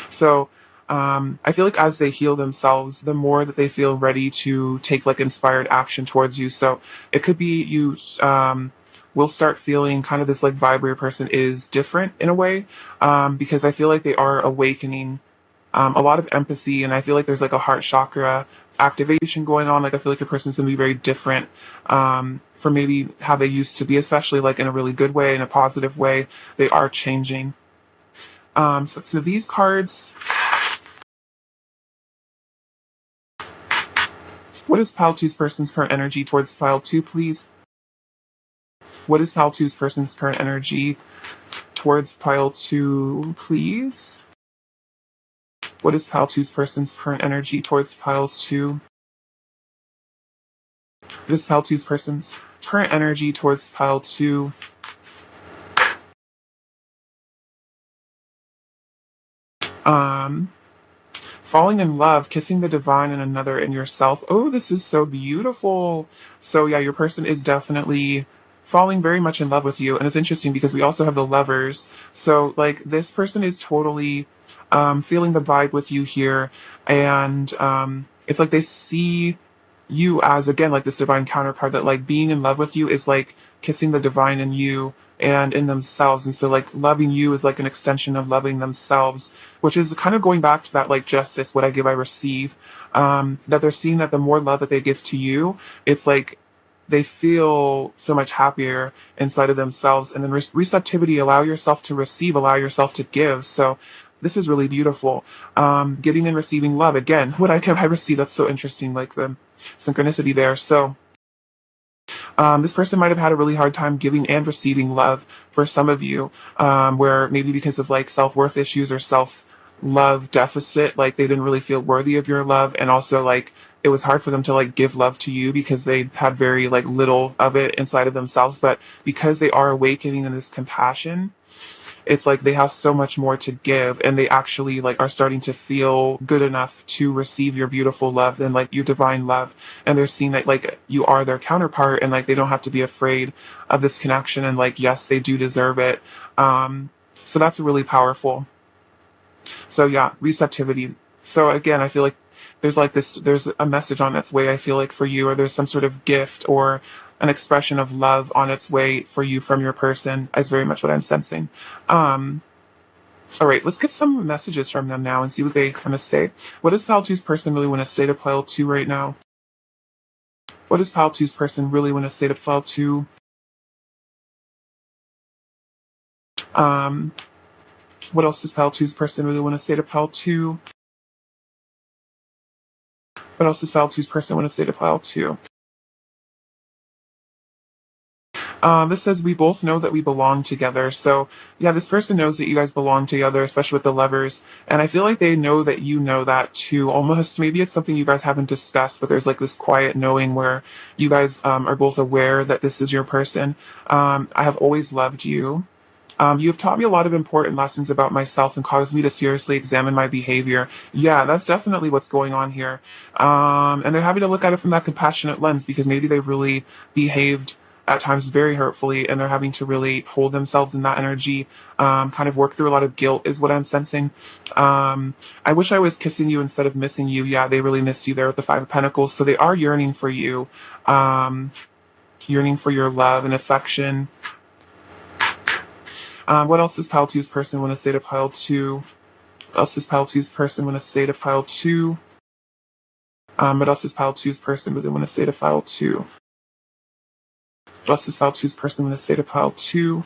So I feel like as they heal themselves, the more that they feel ready to take like inspired action towards you. So it could be you will start feeling kind of this like vibe where your person is different in a way, because I feel like they are awakening a lot of empathy, and I feel like there's like a heart chakra activation going on. Like I feel like your person's gonna be very different from maybe how they used to be, especially like in a really good way, in a positive way. They are changing. So these cards. What is Pile 2's person's current energy towards Pile 2, please? What is Pile 2's person's current energy towards Pile 2, please? What is Pile 2's person's current energy towards Pile 2? What is Pile 2's person's current energy towards Pile 2? Falling in love, kissing the divine in another and yourself. Oh, this is so beautiful. So yeah, your person is definitely falling very much in love with you. And it's interesting because we also have the Lovers. So like this person is totally feeling the vibe with you here. And it's like they see you as, again, like this divine counterpart, that like being in love with you is like kissing the divine in you and in themselves. And so like loving you is like an extension of loving themselves, which is kind of going back to that like justice, what I give I receive. That they're seeing that the more love that they give to you, it's like they feel so much happier inside of themselves. And then receptivity, allow yourself to receive, allow yourself to give. So this is really beautiful. Giving and receiving love. Again, what I give I receive. That's so interesting, like the synchronicity there. So this person might have had a really hard time giving and receiving love for some of you, where maybe because of like self-worth issues or self-love deficit, like they didn't really feel worthy of your love. And also like it was hard for them to like give love to you because they had very like little of it inside of themselves. But because they are awakening in this compassion, it's like they have so much more to give, and they actually like are starting to feel good enough to receive your beautiful love and like your divine love. And they're seeing that like you are their counterpart, and like they don't have to be afraid of this connection, and like yes, they do deserve it. So that's really powerful. So yeah, receptivity. So again, I feel like there's a message on its way, I feel like, for you, or there's some sort of gift or an expression of love on its way for you from your person, is very much what I'm sensing. Um, all right, let's get some messages from them now and see what they want to say. What does Pile Two's person really want to say to Pile Two right now? What does Pile Two's person really want to say to Pile Two? Um, what else does Pile Two's person really want to say to Pile Two? What else does Pile Two's person want to say to Pile Two? This says we both know that we belong together. So yeah, this person knows that you guys belong together, especially with the lovers. And I feel like they know that you know that too. Almost maybe it's something you guys haven't discussed, but there's like this quiet knowing where you guys are both aware that this is your person. I have always loved you. You have taught me a lot of important lessons about myself and caused me to seriously examine my behavior. Yeah, that's definitely what's going on here. And they're having to look at it from that compassionate lens, because maybe they've really behaved at times very hurtfully, and they're having to really hold themselves in that energy, kind of work through a lot of guilt is what I'm sensing. I wish I was kissing you instead of missing you. Yeah, they really miss you there with the Five of Pentacles. So they are yearning for you, yearning for your love and affection. What else does Pile Two's person want to say to Pile Two? What else does Pile Two's person want to say to Pile Two? What else does Pile Two's person want to say to Pile Two? What else does Pile Two's person want to say to Pile Two?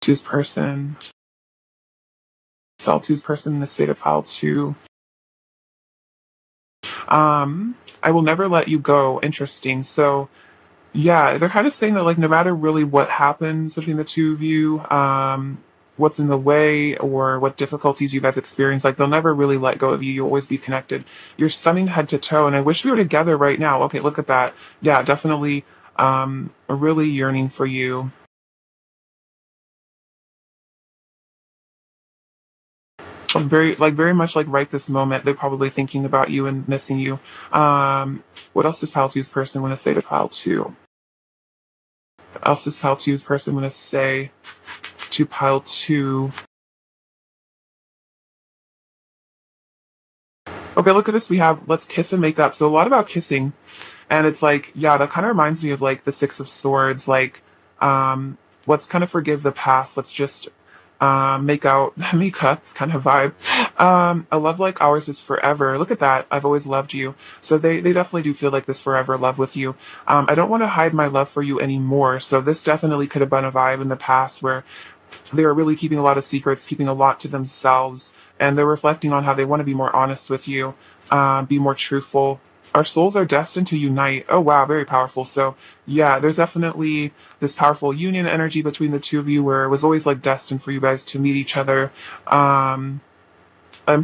Two's person. Pile Two's person want to say to Pile Two. I will never let you go. Interesting. So yeah, they're kind of saying that like no matter really what happens between the two of you, what's in the way or what difficulties you guys experience, like they'll never really let go of you. You'll always be connected. You're stunning head to toe, and I wish we were together right now. Okay, look at that. Yeah, definitely really yearning for you. Very much like right this moment, they're probably thinking about you and missing you. What else does Pile Two's person want to say to Pile Two? What else does Pile Two's person want to say to Pile Two? Okay, look at this. We have let's kiss and make up. So a lot about kissing. And it's like, yeah, that kind of reminds me of like the Six of Swords, like, let's kind of forgive the past. Let's just make out, make up kind of vibe. A love like ours is forever. Look at that. I've always loved you. So they definitely do feel like this forever love with you. I don't want to hide my love for you anymore. So this definitely could have been a vibe in the past where they were really keeping a lot of secrets, keeping a lot to themselves, and they're reflecting on how they want to be more honest with you, be more truthful. Our souls are destined to unite. Oh wow, very powerful. So yeah, there's definitely this powerful union energy between the two of you where it was always like destined for you guys to meet each other. I'm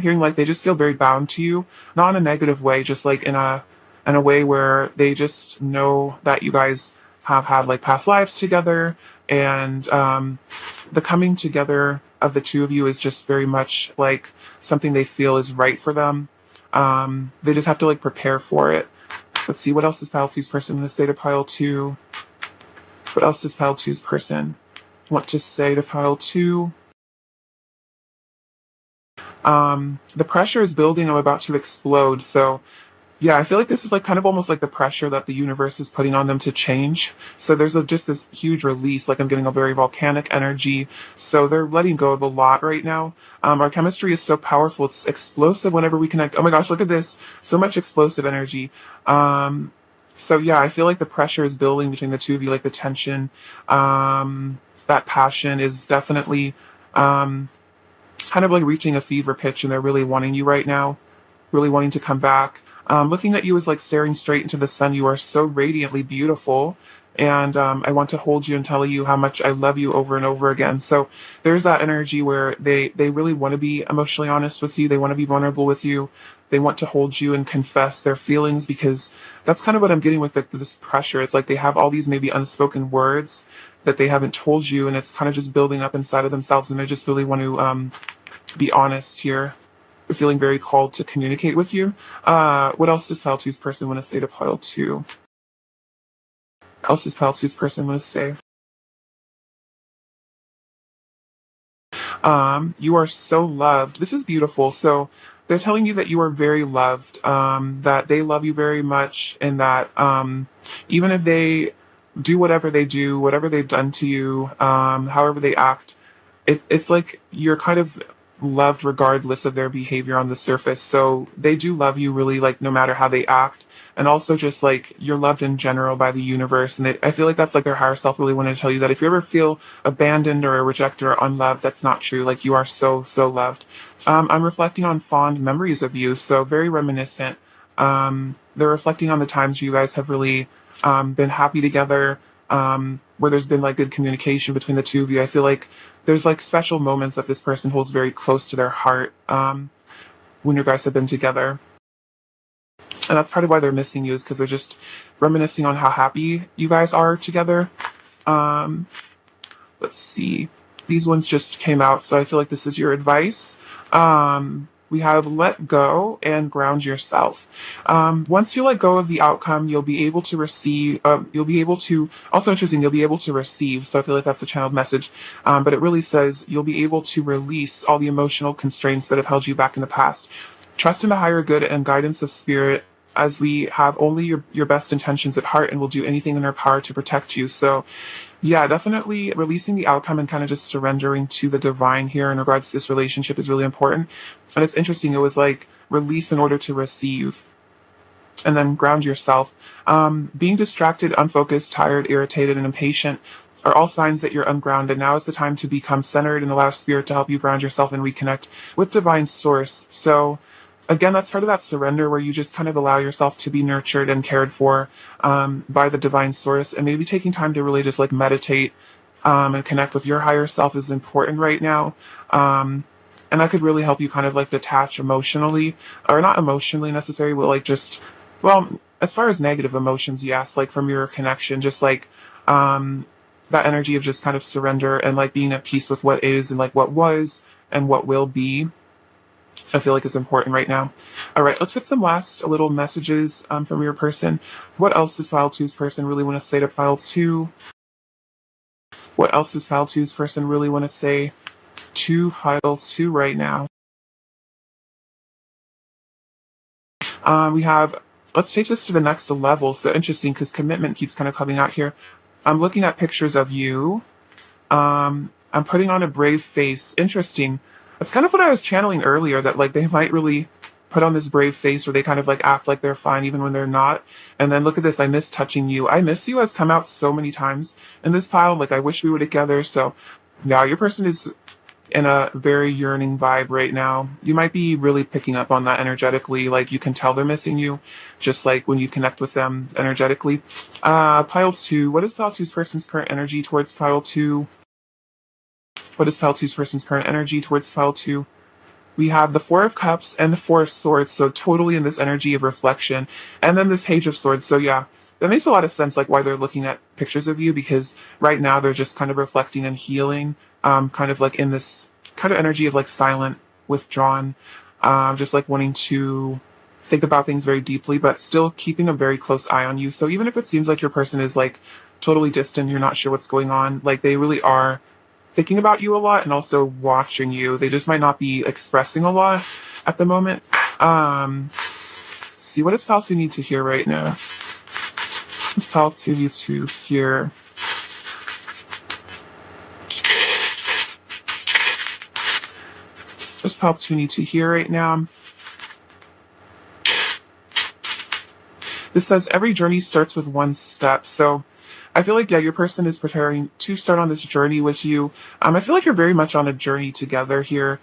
hearing like they just feel very bound to you, not in a negative way, just like in a way where they just know that you guys have had like past lives together, and the coming together of the two of you is just very much like something they feel is right for them. They just have to like prepare for it. Let's see, what else does Pile Two's person want to say to Pile Two? What else does Pile Two's person want to say to Pile Two? The pressure is building. I'm about to explode. So yeah, I feel like this is like kind of almost like the pressure that the universe is putting on them to change. So there's just this huge release, like I'm getting a very volcanic energy. So they're letting go of a lot right now. Our chemistry is so powerful. It's explosive whenever we connect. Oh my gosh, look at this. So much explosive energy. So yeah, I feel like the pressure is building between the two of you, like the tension. That passion is definitely kind of like reaching a fever pitch, and they're really wanting you right now, really wanting to come back. looking at you is like staring straight into the sun. You are so radiantly beautiful. And I want to hold you and tell you how much I love you over and over again. So there's that energy where they really want to be emotionally honest with you. They want to be vulnerable with you. They want to hold you and confess their feelings, because that's kind of what I'm getting with this pressure. It's like they have all these maybe unspoken words that they haven't told you, and it's kind of just building up inside of themselves, and they just really want to be honest here. They're feeling very called to communicate with you. What else does Pile Two's person want to say to Pile Two? What else does Pile Two's person want to say? You are so loved. This is beautiful. So they're telling you that you are very loved, that they love you very much, and that even if they do whatever they do, whatever they've done to you, however they act, it's like you're kind of loved regardless of their behavior on the surface. So they do love you really, like, no matter how they act. And also just like you're loved in general by the universe. And I feel like that's like their higher self really wanted to tell you that if you ever feel abandoned or rejected or unloved, that's not true. Like, you are so, so loved. I'm reflecting on fond memories of you. So very reminiscent. They're reflecting on the times you guys have really been happy together, where there's been like good communication between the two of you. I feel like there's like special moments that this person holds very close to their heart, when you guys have been together. And that's part of why they're missing you, is because they're just reminiscing on how happy you guys are together. Um, let's see. These ones just came out, so I feel like this is your advice. We have let go and ground yourself. Once you let go of the outcome, you'll be able to receive, also interesting, you'll be able to receive. So I feel like that's a channeled message. But it really says you'll be able to release all the emotional constraints that have held you back in the past. Trust in the higher good and guidance of spirit, as we have only your best intentions at heart and will do anything in our power to protect you. So yeah, definitely releasing the outcome and kind of just surrendering to the divine here in regards to this relationship is really important. And it's interesting, it was like release in order to receive, and then ground yourself. Being distracted, unfocused, tired, irritated, and impatient are all signs that you're ungrounded. Now is the time to become centered and allow spirit to help you ground yourself and reconnect with divine source. So again, that's part of that surrender where you just kind of allow yourself to be nurtured and cared for by the divine source. And maybe taking time to really just like meditate and connect with your higher self is important right now. And that could really help you kind of like detach emotionally, or not emotionally necessarily, but like just, well, as far as negative emotions, yes, like from your connection, just like that energy of just kind of surrender and like being at peace with what is and like what was and what will be. I feel like is important right now. All right, let's get some last little messages from your person. What else does Pile Two's person really want to say to Pile Two? What else does Pile Two's person really want to say to Pile Two right now? We have, let's take this to the next level. So interesting, because commitment keeps kind of coming out here. I'm looking at pictures of you. I'm putting on a brave face. Interesting. That's kind of what I was channeling earlier, that like they might really put on this brave face where they kind of like act like they're fine even when they're not. And then look at this, I miss touching you. I miss you has come out so many times in this pile. Like, I wish we were together. So yeah, your person is in a very yearning vibe right now. You might be really picking up on that energetically. Like, you can tell they're missing you, just like when you connect with them energetically. Pile Two, what is Pile Two's person's current energy towards Pile Two? What is Pile Two's person's current energy towards Pile Two? We have the Four of Cups and the Four of Swords, so totally in this energy of reflection. And then this Page of Swords, so yeah, that makes a lot of sense, like why they're looking at pictures of you, because right now they're just kind of reflecting and healing, kind of like in this kind of energy of like silent, withdrawn, just like wanting to think about things very deeply, but still keeping a very close eye on you. So even if it seems like your person is like totally distant, you're not sure what's going on, like they really are thinking about you a lot and also watching you. They just might not be expressing a lot at the moment. See, what does Pile Two need to hear right now? What does Pile Two need to hear? What does Pile Two need to hear right now? This says every journey starts with one step. So I feel like, yeah, your person is preparing to start on this journey with you. I feel like you're very much on a journey together here.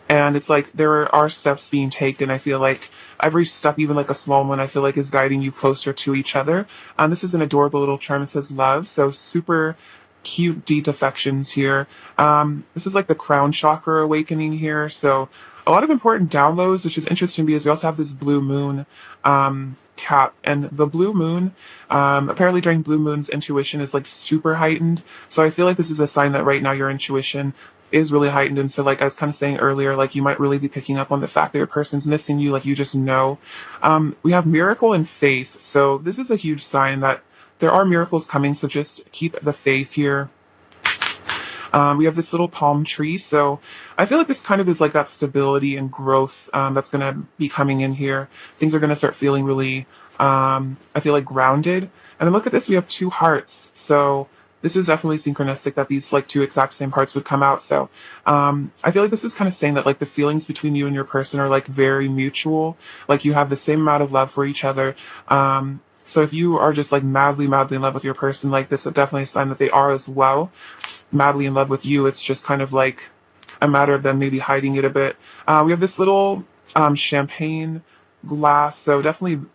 And it's like there are steps being taken. I feel like every step, even like a small one, I feel like is guiding you closer to each other. This is an adorable little charm. It says love, so super cute deep affections here. This is like the crown chakra awakening here, so a lot of important downloads, which is interesting because we also have this blue moon cap, and the blue moon, apparently during blue moons intuition is like super heightened. So I feel like this is a sign that right now your intuition is really heightened. And so, like I was kind of saying earlier, like you might really be picking up on the fact that your person's missing you, like you just know. We have miracle and faith. So this is a huge sign that there are miracles coming. So just keep the faith here. We have this little palm tree. So I feel like this kind of is like that stability and growth that's going to be coming in here. Things are going to start feeling really, I feel like, grounded. And then look at this, we have two hearts. So this is definitely synchronistic that these like two exact same hearts would come out. So I feel like this is kind of saying that like the feelings between you and your person are like very mutual. Like you have the same amount of love for each other. So if you are just like madly, madly in love with your person, like this is definitely a sign that they are as well madly in love with you. It's just kind of like a matter of them maybe hiding it a bit. We have this little champagne glass, so definitely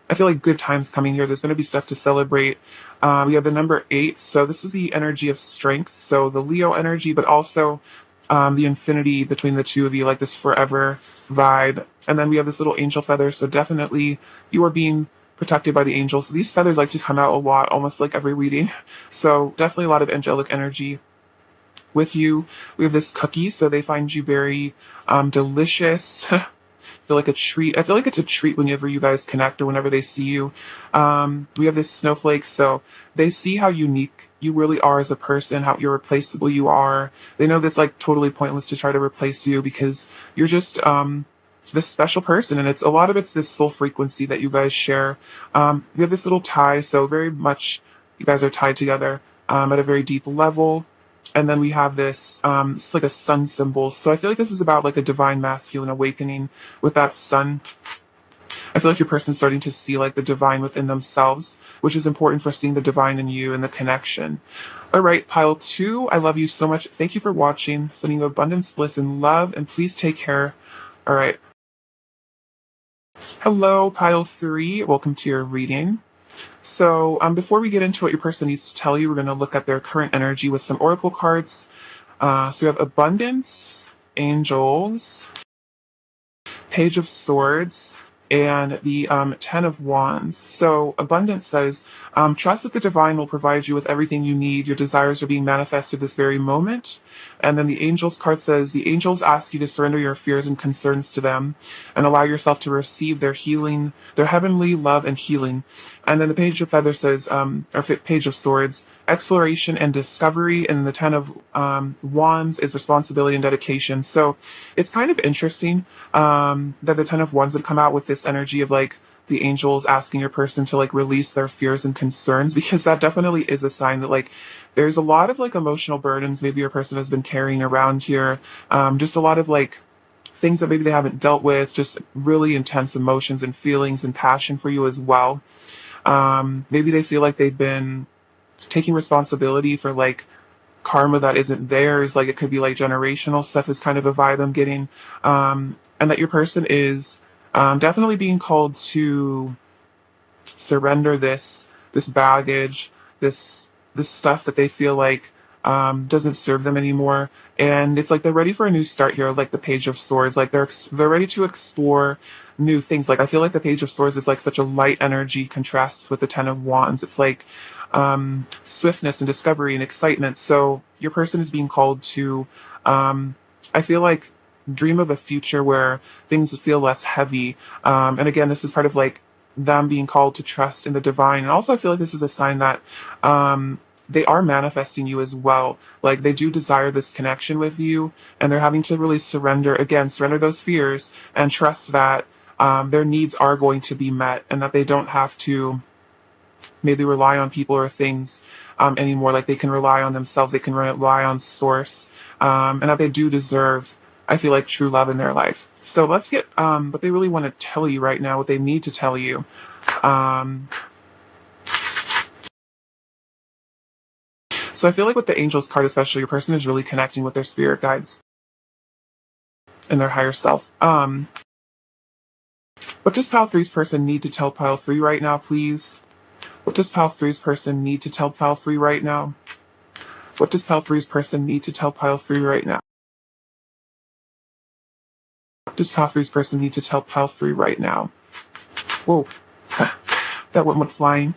I feel like good times coming here. There's going to be stuff to celebrate. We have the number 8, so this is the energy of strength, so the Leo energy, but also the infinity between the two of you, like this forever vibe. And then we have this little angel feather, so definitely you are being protected by the angels. These feathers like to come out a lot, almost like every reading. So definitely a lot of angelic energy with you. We have this cookie, so they find you very delicious. Feel like a treat. I feel like it's a treat whenever you guys connect or whenever they see you. We have this snowflake, so they see how unique you really are as a person, how irreplaceable you are. They know that's like totally pointless to try to replace you because you're just this special person, and it's a lot of it's this soul frequency that you guys share. We have this little tie, so very much you guys are tied together at a very deep level. And then we have this, it's like a sun symbol. So I feel like this is about like a divine masculine awakening with that sun. I feel like your person's starting to see like the divine within themselves, which is important for seeing the divine in you and the connection. All right, pile 2, I love you so much. Thank you for watching. Sending you abundance, bliss, and love, and please take care. All right. Hello, pile 3. Welcome to your reading. So, before we get into what your person needs to tell you, we're going to look at their current energy with some oracle cards. So we have abundance, angels, page of swords, and the 10 of wands. So abundance says, trust that the divine will provide you with everything you need. Your desires are being manifested this very moment. And then the angels card says, the angels ask you to surrender your fears and concerns to them and allow yourself to receive their healing, their heavenly love and healing. And then the page of feather says, or page of swords, exploration and discovery. And the 10 of wands is responsibility and dedication. So it's kind of interesting that the 10 of wands would come out with this energy of like the angels asking your person to like release their fears and concerns, because that definitely is a sign that like there's a lot of like emotional burdens maybe your person has been carrying around here, just a lot of like things that maybe they haven't dealt with, just really intense emotions and feelings and passion for you as well. Maybe they feel like they've been taking responsibility for like karma that isn't theirs. Like it could be like generational stuff is kind of a vibe I'm getting. And that your person is definitely being called to surrender this baggage, this stuff that they feel like doesn't serve them anymore. And it's like they're ready for a new start here, like the page of swords. Like they're ready to explore new things. Like I feel like the page of swords is like such a light energy contrast with the 10 of wands. It's like swiftness and discovery and excitement. So your person is being called to I feel like dream of a future where things feel less heavy. And again, this is part of like them being called to trust in the divine. And also I feel like this is a sign that they are manifesting you as well. Like they do desire this connection with you, and they're having to really surrender those fears and trust that their needs are going to be met, and that they don't have to maybe rely on people or things anymore. Like they can rely on themselves, they can rely on source, and that they do deserve, I feel like, true love in their life. So let's get what they really want to tell you right now, what they need to tell you. So I feel like with the angels card especially, your person is really connecting with their spirit guides. in their higher self. What does pile three's person need to tell pile three right now, please? What does pile three's person need to tell pile three right now? What does pile three's person need to tell pile three right now? What does pile three's person need to tell pile three right now? Whoa, that one went flying.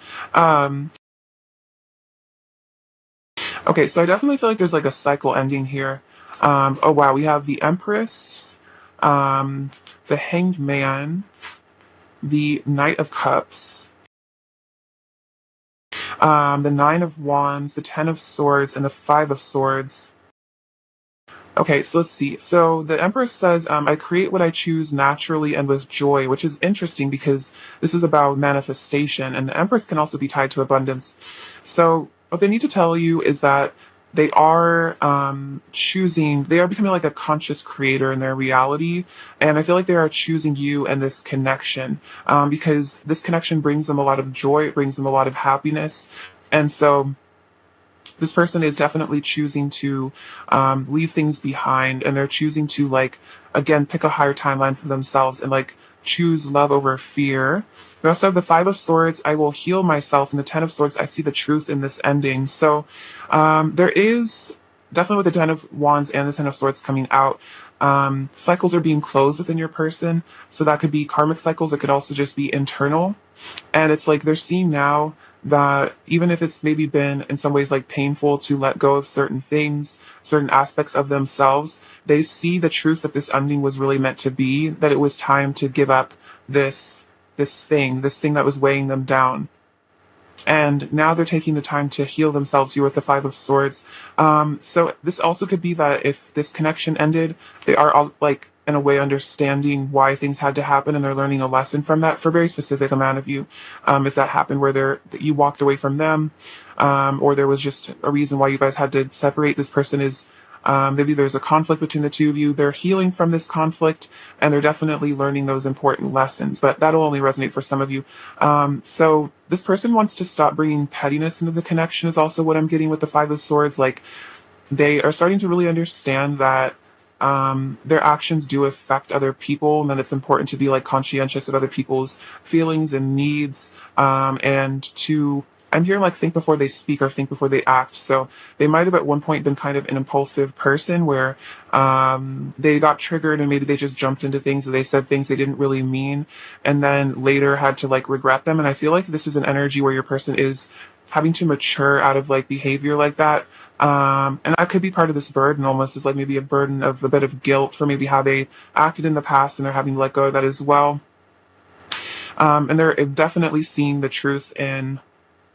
Okay, so I definitely feel like there's like a cycle ending here. Oh wow, we have the Empress, the Hanged Man, the Knight of Cups, the Nine of Wands, the Ten of Swords, and the Five of Swords. Okay, so let's see. So the Empress says, I create what I choose naturally and with joy, which is interesting because this is about manifestation, and the Empress can also be tied to abundance. So what they need to tell you is that they are they are becoming like a conscious creator in their reality. And I feel like they are choosing you and this connection because this connection brings them a lot of joy, it brings them a lot of happiness. And so this person is definitely choosing to leave things behind, and they're choosing to like again pick a higher timeline for themselves and like choose love over fear. We also have the Five of Swords. I will heal myself, and the Ten of Swords. I see the truth in this ending. So there is definitely with the Ten of Wands and the Ten of Swords coming out. Cycles are being closed within your person, so that could be karmic cycles. It could also just be internal, and it's like they're seeing now that even if it's maybe been in some ways like painful to let go of certain things, certain aspects of themselves, they see the truth that this ending was really meant to be, that it was time to give up this thing that was weighing them down. And now they're taking the time to heal themselves here with the Five of Swords. So this also could be that if this connection ended, they are all like in a way understanding why things had to happen, and they're learning a lesson from that for a very specific amount of you. If that happened where you walked away from them, or there was just a reason why you guys had to separate, this person is maybe there's a conflict between the two of you. They're healing from this conflict, and they're definitely learning those important lessons. But that'll only resonate for some of you. So this person wants to stop bringing pettiness into the connection is also what I'm getting with the Five of Swords. Like they are starting to really understand that their actions do affect other people, and that it's important to be like conscientious of other people's feelings and needs, and to I'm hearing like think before they speak or think before they act. So they might have at one point been kind of an impulsive person where they got triggered and maybe they just jumped into things, or they said things they didn't really mean, and then later had to like regret them. And I feel like this is an energy where your person is having to mature out of like behavior like that. And that could be part of this burden almost, is like maybe a burden of a bit of guilt for maybe how they acted in the past, and they're having to let go of that as well. And they're definitely seeing the truth in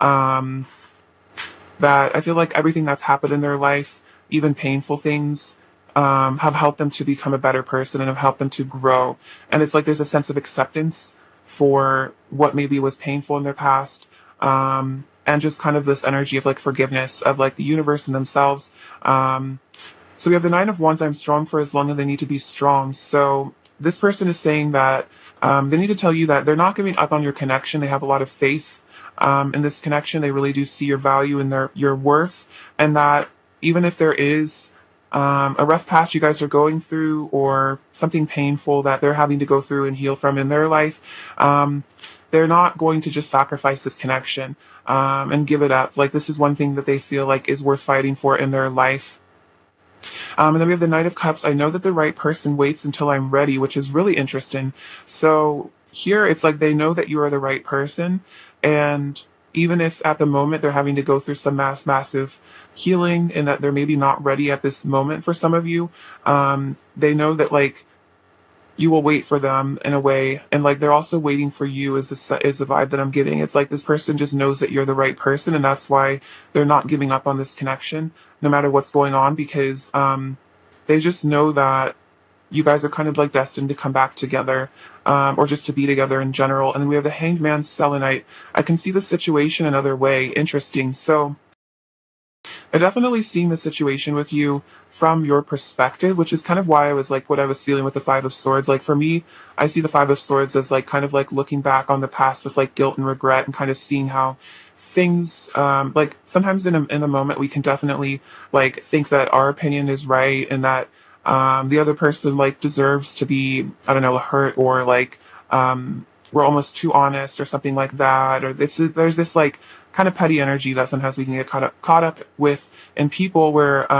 um, that I feel like everything that's happened in their life, even painful things, have helped them to become a better person and have helped them to grow. And it's like there's a sense of acceptance for what maybe was painful in their past, and just kind of this energy of like forgiveness of like the universe and themselves. So we have the Nine of Wands. I'm strong for as long as they need to be strong. So this person is saying that they need to tell you that they're not giving up on your connection. They have a lot of faith in this connection. They really do see your value and your worth, and that even if there is a rough patch you guys are going through, or something painful that they're having to go through and heal from in their life, they're not going to just sacrifice this connection and give it up. Like this is one thing that they feel like is worth fighting for in their life. And then we have the Knight of Cups. I know that the right person waits until I'm ready, which is really interesting. So here it's like they know that you are the right person. And even if at the moment they're having to go through some massive healing, and that they're maybe not ready at this moment for some of you, they know that like you will wait for them in a way, and like they're also waiting for you is the vibe that I'm getting. It's like this person just knows that you're the right person, and that's why they're not giving up on this connection no matter what's going on, because they just know that you guys are kind of like destined to come back together, or just to be together in general. And then we have the Hanged Man Selenite. I can see the situation another way. Interesting. So I'm definitely seeing the situation with you from your perspective, which is kind of why I was like what I was feeling with the Five of Swords. Like for me, I see the Five of Swords as like kind of like looking back on the past with like guilt and regret, and kind of seeing how things like sometimes in the moment we can definitely like think that our opinion is right, and that the other person like deserves to be, I don't know, hurt, or like we're almost too honest or something like that, or there's this like kind of petty energy that sometimes we can get caught up with in people, where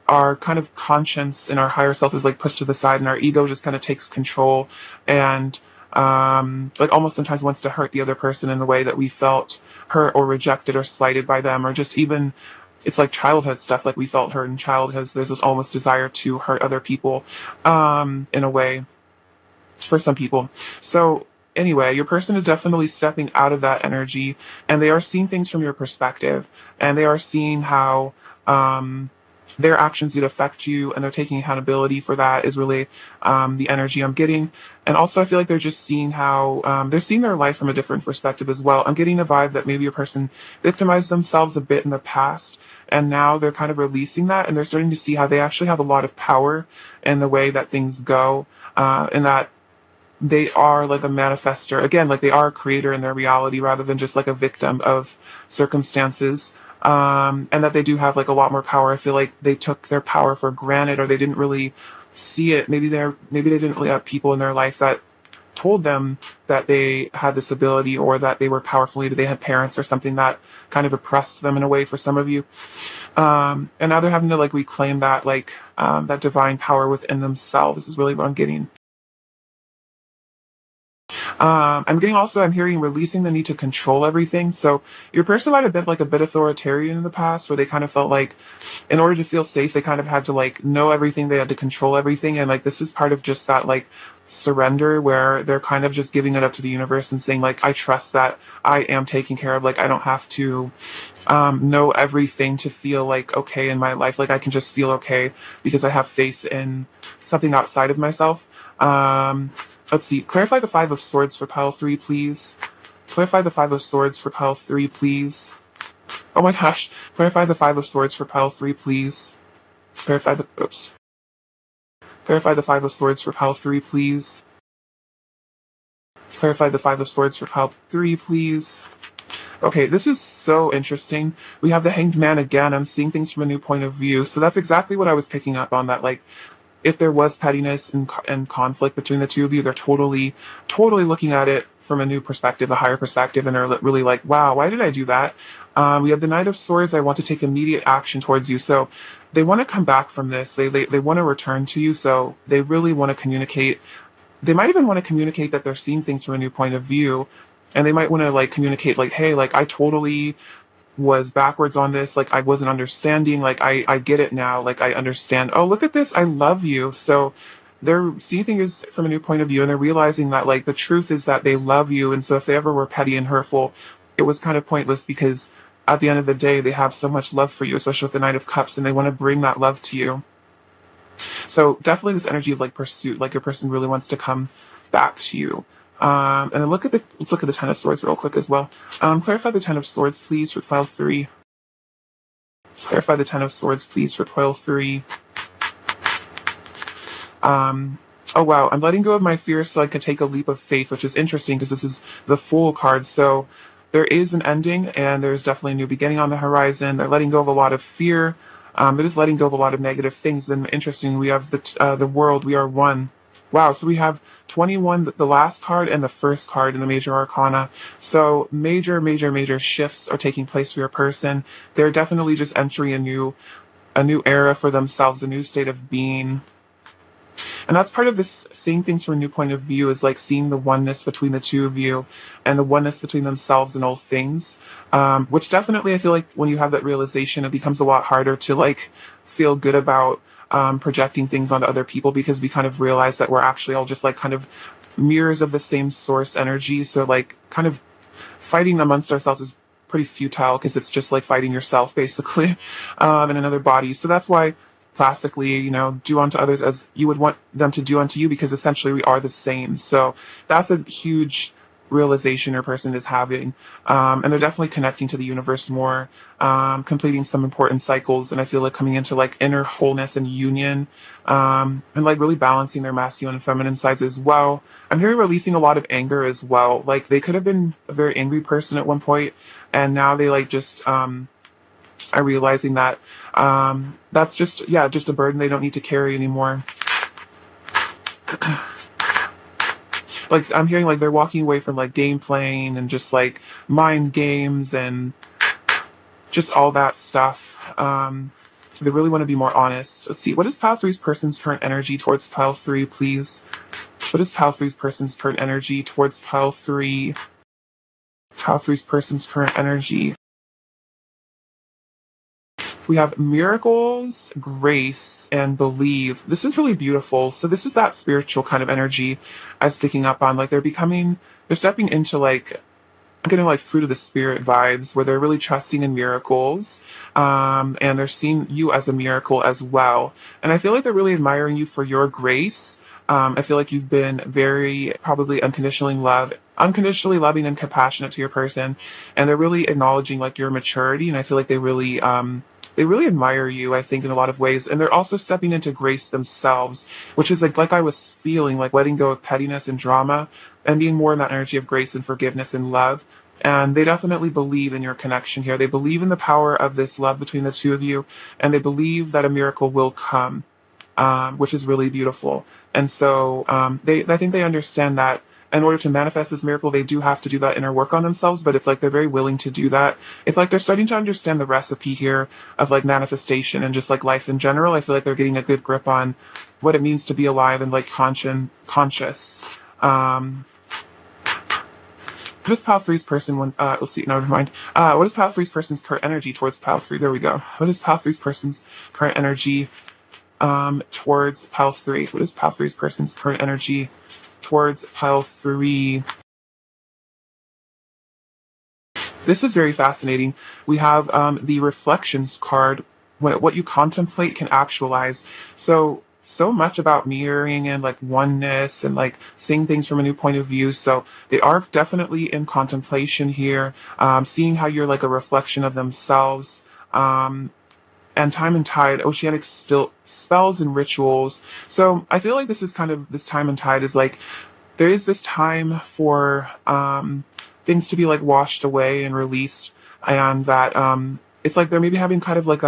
our kind of conscience and our higher self is like pushed to the side, and our ego just kind of takes control, and like almost sometimes wants to hurt the other person in the way that we felt hurt or rejected or slighted by them, or just even it's like childhood stuff, like we felt hurt in childhood, so there's this almost desire to hurt other people in a way, for some people. So anyway, your person is definitely stepping out of that energy, and they are seeing things from your perspective, and they are seeing how their actions did affect you, and they're taking accountability for that, is really the energy I'm getting. And also I feel like they're just seeing how they're seeing their life from a different perspective as well. I'm getting a vibe that maybe a person victimized themselves a bit in the past, and now they're kind of releasing that, and they're starting to see how they actually have a lot of power in the way that things go, and that they are like a manifester again, like they are a creator in their reality rather than just like a victim of circumstances, and that they do have like a lot more power. I feel like they took their power for granted, or they didn't really see it. Maybe they didn't really have people in their life that told them that they had this ability, or that they were powerful. Maybe they had parents or something that kind of oppressed them in a way, for some of you, and now they're having to like reclaim that, like that divine power within themselves is really what I'm getting. I'm hearing releasing the need to control everything. So your person might have been like a bit authoritarian in the past, where they kind of felt like in order to feel safe, they kind of had to like know everything, they had to control everything. And like this is part of just that like surrender, where they're kind of just giving it up to the universe and saying like, I trust that I am taken care of. Like I don't have to know everything to feel like okay in my life. Like I can just feel okay because I have faith in something outside of myself. Let's see. Clarify the Five of Swords for pile 3, please. Clarify the Five of Swords for pile 3, please. Oh my gosh. Clarify the Five of Swords for pile 3, please. Oops. Clarify the Five of Swords for pile 3, please. Clarify the Five of Swords for pile 3, please. Okay, this is so interesting. We have the Hanged Man again. I'm seeing things from a new point of view. So that's exactly what I was picking up on, that like if there was pettiness and conflict between the two of you, they're totally looking at it from a new perspective, a higher perspective, and they're really like, wow, why did I do that? We have the Knight of Swords. I want to take immediate action towards you. So they want to come back from this. They want to return to you. So they really want to communicate. They might even want to communicate that they're seeing things from a new point of view. And they might want to like communicate like, hey, like I totally was backwards on this, like I wasn't understanding, like I get it now, like I understand, oh look at this, I love you. So they're seeing things from a new point of view, and they're realizing that like the truth is that they love you, and so if they ever were petty and hurtful, it was kind of pointless, because at the end of the day they have so much love for you, especially with the Knight of Cups, and they want to bring that love to you. So definitely this energy of like pursuit, like your person really wants to come back to you. And then let's look at the Ten of Swords real quick as well. Clarify the Ten of Swords, please, for pile 3. Clarify the Ten of Swords, please, for pile 3. Oh wow, I'm letting go of my fears so I can take a leap of faith, which is interesting because this is the Fool card. So there is an ending, and there's definitely a new beginning on the horizon. They're letting go of a lot of fear. They're just letting go of a lot of negative things. Then interesting, we have the World. We are one. Wow, so we have 21, the last card, and the first card in the Major Arcana. So major shifts are taking place for your person. They're definitely just entering a new era for themselves, a new state of being. And that's part of this seeing things from a new point of view, is like seeing the oneness between the two of you, and the oneness between themselves and all things. Which definitely I feel like when you have that realization, it becomes a lot harder to like feel good about projecting things onto other people, because we kind of realize that we're actually all just like kind of mirrors of the same source energy. So like kind of fighting amongst ourselves is pretty futile, because it's just like fighting yourself basically in another body. So that's why classically, do unto others as you would want them to do unto you, because essentially we are the same. So that's a huge realization your person is having, and they're definitely connecting to the universe more, completing some important cycles, and I feel like coming into like inner wholeness and union, and like really balancing their masculine and feminine sides as well. I'm hearing releasing a lot of anger as well. Like they could have been a very angry person at one point, and now they like just are realizing that that's just, yeah, just a burden they don't need to carry anymore. Like I'm hearing like they're walking away from like game playing and just like mind games and just all that stuff. They really want to be more honest. Let's see. What is Pile Three's person's current energy towards Pile Three, please? What is Pile Three's person's current energy towards Pile Three? Pile Three's person's current energy. We have miracles, grace, and believe. This is really beautiful. So this is that spiritual kind of energy I was picking up on. Like they're stepping into like, I'm getting like fruit of the spirit vibes where they're really trusting in miracles. And they're seeing you as a miracle as well. And I feel like they're really admiring you for your grace. I feel like you've been very probably unconditionally loving and compassionate to your person. And they're really acknowledging like your maturity. And I feel like they really admire you, I think, in a lot of ways. And they're also stepping into grace themselves, which is like I was feeling, like letting go of pettiness and drama and being more in that energy of grace and forgiveness and love. And they definitely believe in your connection here. They believe in the power of this love between the two of you, and they believe that a miracle will come, which is really beautiful. And so I think they understand that in order to manifest this miracle, they do have to do that inner work on themselves, but it's like they're very willing to do that. It's like they're starting to understand the recipe here of like manifestation and just like life in general. I feel like they're getting a good grip on what it means to be alive and like conscious. What is Pile Three's person when let's see, never mind. What is Pile Three's person's current energy towards Pile Three? There we go. What is Pile Three's person's current energy towards Pile Three? What is Pile Three's person's current energy towards Pile Three? This is very fascinating. We have the reflections card. What you contemplate can actualize. So much about mirroring and like oneness and like seeing things from a new point of view. So they are definitely in contemplation here, seeing how you're like a reflection of themselves. And time and tide, oceanic spells and rituals. So I feel like this is kind of this time and tide is like there is this time for things to be like washed away and released, and that it's like they're maybe having kind of like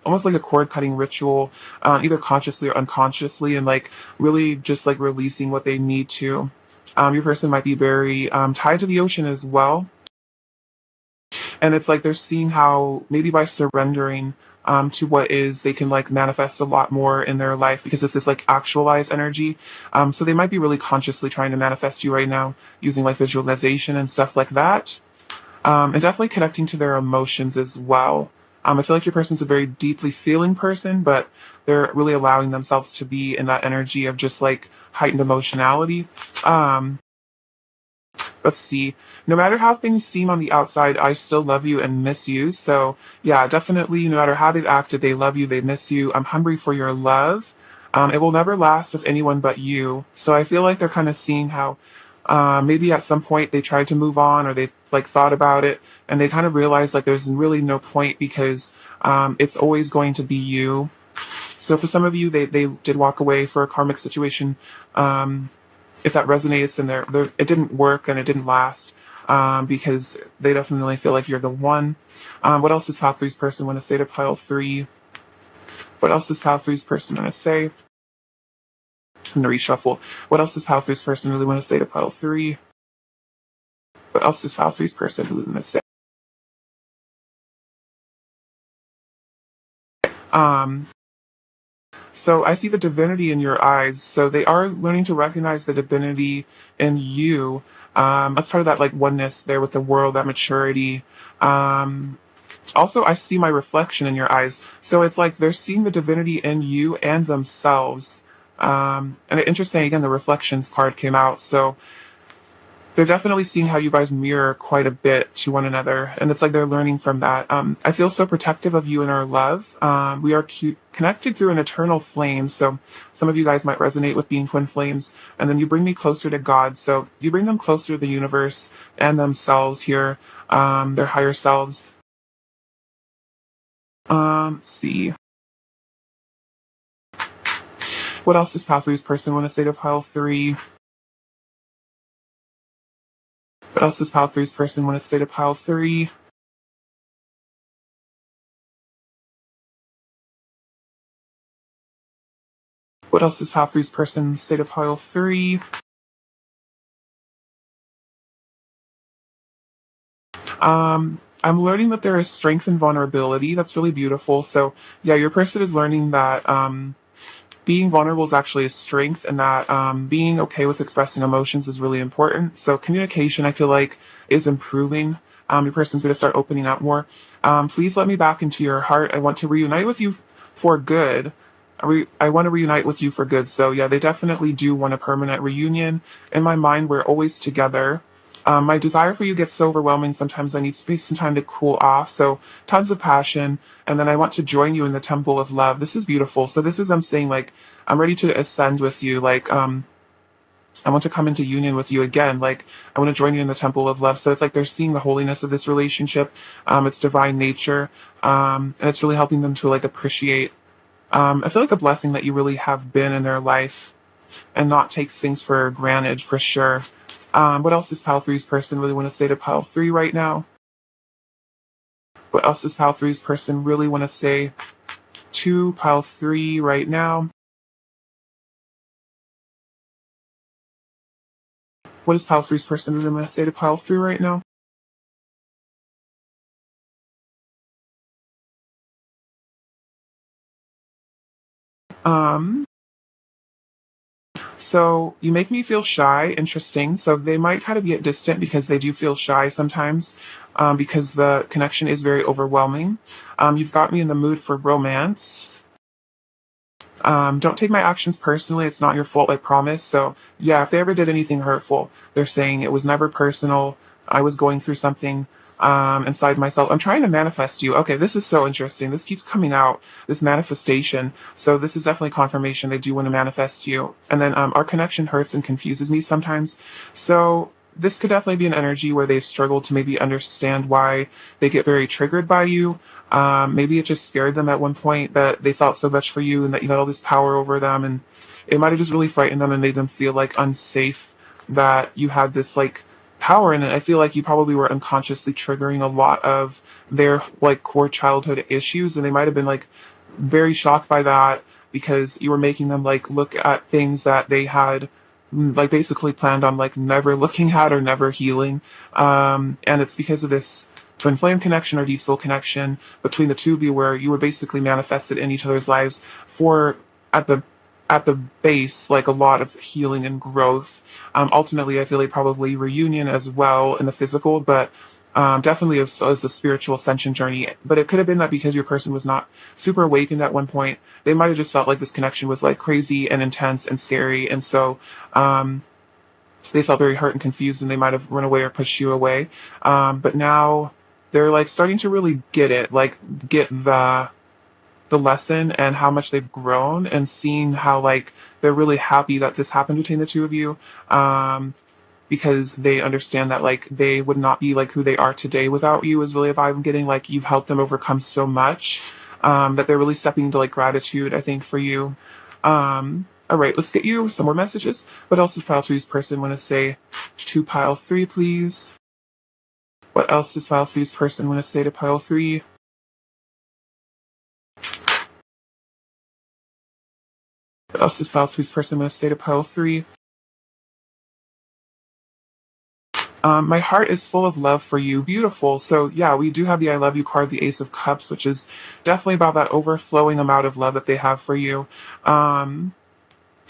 almost like a cord cutting ritual, either consciously or unconsciously, and like really just like releasing what they need to. Your person might be very tied to the ocean as well, and it's like they're seeing how maybe by surrendering to what is, they can like manifest a lot more in their life because it's this like actualized energy. So they might be really consciously trying to manifest you right now using like visualization and stuff like that. And definitely connecting to their emotions as well. I feel like your person's a very deeply feeling person, but they're really allowing themselves to be in that energy of just like heightened emotionality. Um, let's see. No matter how things seem on the outside, I still love you and miss you. So yeah, definitely, no matter how they've acted, they love you, they miss you. I'm hungry for your love. It will never last with anyone but you. So I feel like they're kind of seeing how maybe at some point they tried to move on or they like thought about it and they kind of realized like there's really no point because it's always going to be you. So for some of you, they did walk away for a karmic situation. If that resonates and it didn't work and it didn't last, because they definitely feel like you're the one. What else does Pile Three's person want to say to Pile Three? What else does Pile Three's person want to say? I'm going to reshuffle. What else does Pile Three's person really want to say to Pile Three? What else does Pile Three's person really want to say? Um, So I see the divinity in your eyes. So they are learning to recognize the divinity in you. That's part of that like oneness there with the world, that maturity. Also, I see my reflection in your eyes. So it's like they're seeing the divinity in you and themselves. And interesting, again, the reflections card came out. So they're definitely seeing how you guys mirror quite a bit to one another, and it's like they're learning from that. I feel so protective of you and our love. We are connected through an eternal flame, so some of you guys might resonate with being twin flames, and then you bring me closer to God, so you bring them closer to the universe and themselves here, their higher selves. Let's see. What else does Pile Three's person want to say to Pile Three? What else does Pile Three's person want to say to Pile Three? What else does pile three's person say to pile three? I'm learning that there is strength and vulnerability. That's really beautiful. So yeah, your person is learning that being vulnerable is actually a strength, and that being okay with expressing emotions is really important. So communication, I feel like, is improving. Your person's going to start opening up more. Please let me back into your heart. I want to reunite with you for good. I want to reunite with you for good. So yeah, they definitely do want a permanent reunion. In my mind, we're always together. My desire for you gets so overwhelming. Sometimes I need space and time to cool off. So tons of passion. And then I want to join you in the temple of love. This is beautiful. So this is, I'm saying, like, I'm ready to ascend with you. Like, I want to come into union with you again. Like, I want to join you in the temple of love. So it's like they're seeing the holiness of this relationship. It's divine nature. And it's really helping them to like appreciate, I feel like the blessing that you really have been in their life, and not take things for granted, for sure. What else does Pile Three's person really want to say to Pile Three right now? What else does Pile Three's person really want to say to Pile Three right now? What does Pile Three's person really want to say to Pile Three right now? Um, so you make me feel shy. Interesting. So they might kind of get distant because they do feel shy sometimes, because the connection is very overwhelming. You've got me in the mood for romance. Don't take my actions personally. It's not your fault, I promise. So, yeah, if they ever did anything hurtful, they're saying it was never personal. I was going through something inside myself. I'm trying to manifest you. Okay, this is so interesting. This keeps coming out, this manifestation. So, this is definitely confirmation they do want to manifest you. And then our connection hurts and confuses me sometimes. So, this could definitely be an energy where they've struggled to maybe understand why they get very triggered by you. Maybe it just scared them at one point that they felt so much for you and that you had all this power over them, and it might have just really frightened them and made them feel like unsafe that you had this like power in it. I feel like you probably were unconsciously triggering a lot of their like core childhood issues, and they might have been like very shocked by that because you were making them like look at things that they had like basically planned on like never looking at or never healing. And it's because of this twin flame connection or deep soul connection between the two of you where you were basically manifested in each other's lives for at the at the base like a lot of healing and growth. Ultimately I feel like probably reunion as well in the physical, but definitely as a spiritual ascension journey. But it could have been that because your person was not super awakened at one point, they might have just felt like this connection was like crazy and intense and scary, and so they felt very hurt and confused, and they might have run away or pushed you away. But now they're like starting to really get it, like get the lesson and how much they've grown, and seeing how like they're really happy that this happened between the two of you. Because they understand that like they would not be like who they are today without you, is really a vibe I'm getting. Like you've helped them overcome so much, that they're really stepping into like gratitude, I think, for you. All right, let's get you some more messages. What else does Pile Three's person want to say to Pile Three, please? What else does Pile Three's person want to say to Pile Three? What else does Pile Three's person want to say to Pile Three? My heart is full of love for you. Beautiful. So, yeah, we do have the I love you card, the Ace of Cups, which is definitely about that overflowing amount of love that they have for you. Um,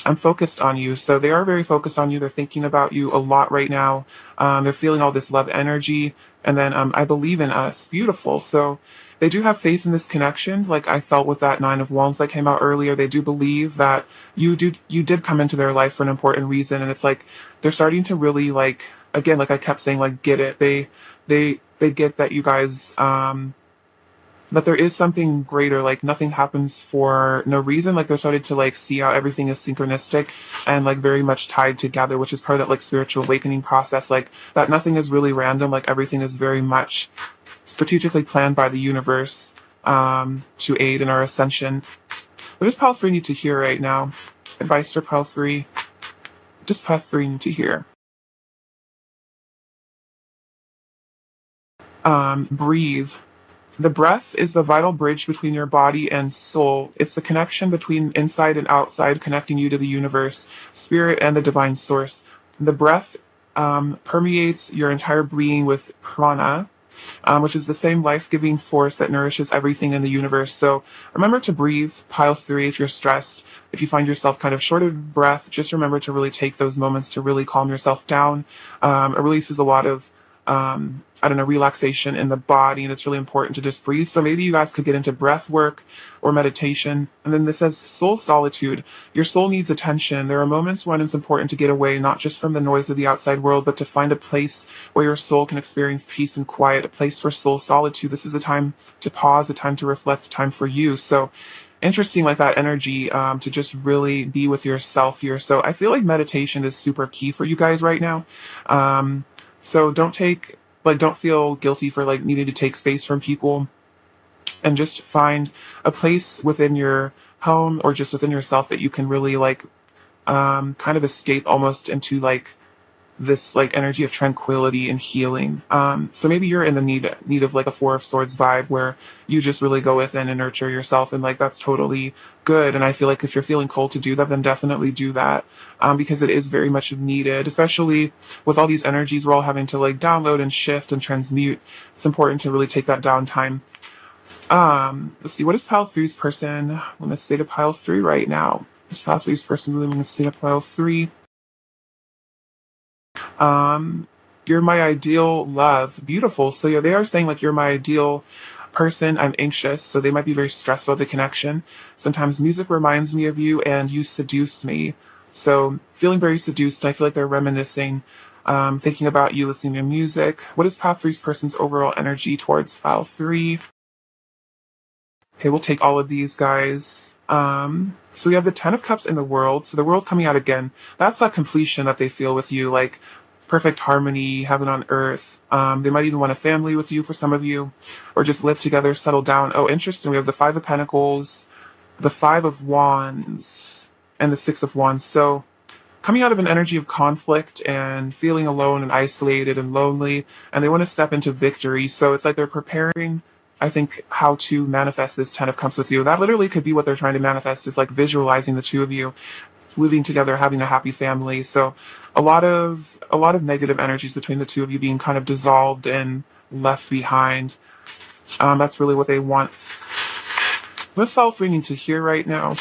I'm focused on you. So they are very focused on you. They're thinking about you a lot right now. They're feeling all this love energy. And then I believe in us. Beautiful. So they do have faith in this connection. Like I felt with that Nine of Wands that came out earlier. They do believe that you did come into their life for an important reason. And it's like they're starting to really like, again, like I kept saying, like get it. They get that you guys that there is something greater, like nothing happens for no reason. Like they're starting to like see how everything is synchronistic and like very much tied together, which is part of that like spiritual awakening process. Like that nothing is really random, like everything is very much strategically planned by the universe to aid in our ascension. What does Pile 3 need to hear right now? Advice for Pile 3. What does Pile 3 need to hear? Breathe. The breath is the vital bridge between your body and soul. It's the connection between inside and outside, connecting you to the universe, spirit, and the divine source. The breath permeates your entire being with prana, which is the same life giving force that nourishes everything in the universe. So remember to breathe, pile three if you're stressed. If you find yourself kind of short of breath, just remember to really take those moments to really calm yourself down. It releases a lot of I don't know, relaxation in the body, and it's really important to just breathe. So maybe you guys could get into breath work or meditation. And then this says soul solitude. Your soul needs attention. There are moments when it's important to get away, not just from the noise of the outside world, but to find a place where your soul can experience peace and quiet, a place for soul solitude. This is a time to pause, a time to reflect, a time for you. So interesting, like that energy to just really be with yourself here. So I feel like meditation is super key for you guys right now. So don't feel guilty for like needing to take space from people, and just find a place within your home or just within yourself that you can really like kind of escape almost into like this like energy of tranquility and healing. So maybe you're in the need of like a Four of Swords vibe where you just really go within and nurture yourself, and like that's totally good. And I feel like if you're feeling called to do that, then definitely do that, because it is very much needed, especially with all these energies we're all having to like download and shift and transmute. It's important to really take that downtime. Let's see, what is pile three's person? I'm gonna say to pile three right now. Is pile three's person really gonna say to pile three? You're my ideal love. Beautiful. So yeah, they are saying like you're my ideal person. I'm anxious, so they might be very stressed about the connection. Sometimes music reminds me of you and you seduce me. So feeling very seduced. I feel like they're reminiscing, thinking about you, listening to music. What is pile three's person's overall energy towards pile three? Okay, we'll take all of these guys. So we have the Ten of Cups in the World. So the World coming out again. That's that completion that they feel with you, like perfect harmony, heaven on earth. They might even want a family with you for some of you, or just live together, settle down. Oh, interesting. We have the Five of Pentacles, the Five of Wands, and the Six of Wands. So coming out of an energy of conflict and feeling alone and isolated and lonely, and they want to step into victory. So it's like they're preparing, I think, how to manifest this Ten of Cups with you. That literally could be what they're trying to manifest, is like visualizing the two of you living together, having a happy family. So a lot of negative energies between the two of you being kind of dissolved and left behind. That's really what they want. What's Pile 3 need to hear right now?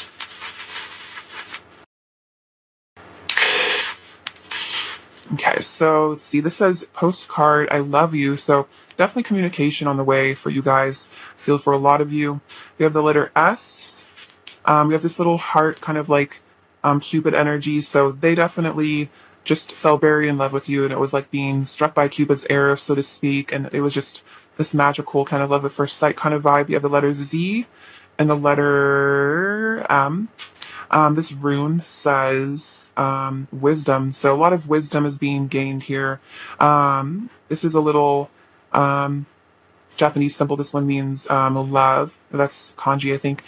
Okay, so let's see. This says postcard, I love you. So definitely communication on the way for you guys. Feel for a lot of you. We have the letter S. We have this little heart kind of like Cupid energy. So they definitely just fell very in love with you, and it was like being struck by Cupid's arrow, so to speak. And it was just this magical kind of love at first sight kind of vibe. You have the letter Z and the letter M. This rune says wisdom. So a lot of wisdom is being gained here. This is a little Japanese symbol. This one means love. That's kanji, I think.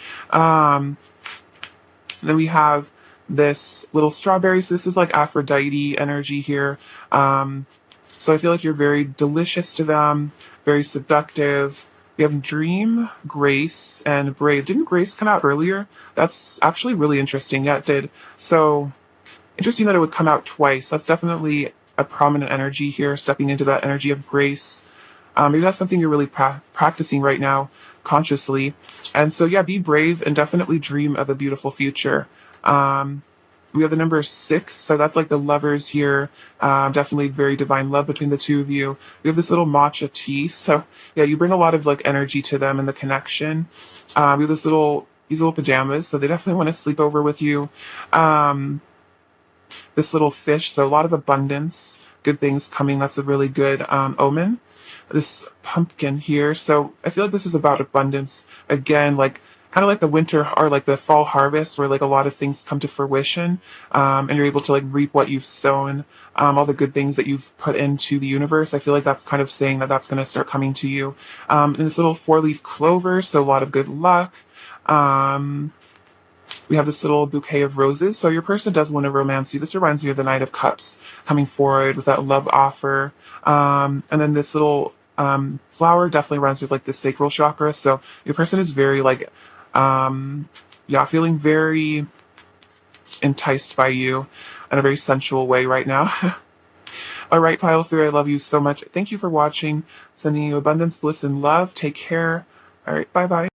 Then we have this little strawberry. So this is like Aphrodite energy here. So I feel like you're very delicious to them, very seductive. We have Dream, Grace, and Brave. Didn't Grace come out earlier? That's actually really interesting. Yeah, it did. So interesting that it would come out twice. That's definitely a prominent energy here, stepping into that energy of grace. Maybe that's something you're really practicing right now, consciously. And so, yeah, be brave and definitely dream of a beautiful future. We have the number 6, so that's like the lovers here. Definitely very divine love between the two of you. We have this little matcha tea, so yeah, you bring a lot of like energy to them and the connection. We have these little pajamas, so they definitely want to sleep over with you. This little fish, so a lot of abundance, good things coming. That's a really good omen. This pumpkin here, so I feel like this is about abundance again, like kind of like the winter or like the fall harvest, where like a lot of things come to fruition, and you're able to like reap what you've sown, all the good things that you've put into the universe. I feel like that's kind of saying that that's going to start coming to you. And this little 4-leaf clover, so a lot of good luck. We have this little bouquet of roses. So your person does want to romance you. This reminds me of the Knight of Cups coming forward with that love offer. And then this little Flower definitely runs with like the sacral chakra. So your person is very like, yeah, feeling very enticed by you in a very sensual way right now. All right, pile through. I love you so much. Thank you for watching. Sending you abundance, bliss, and love. Take care. All right, bye bye.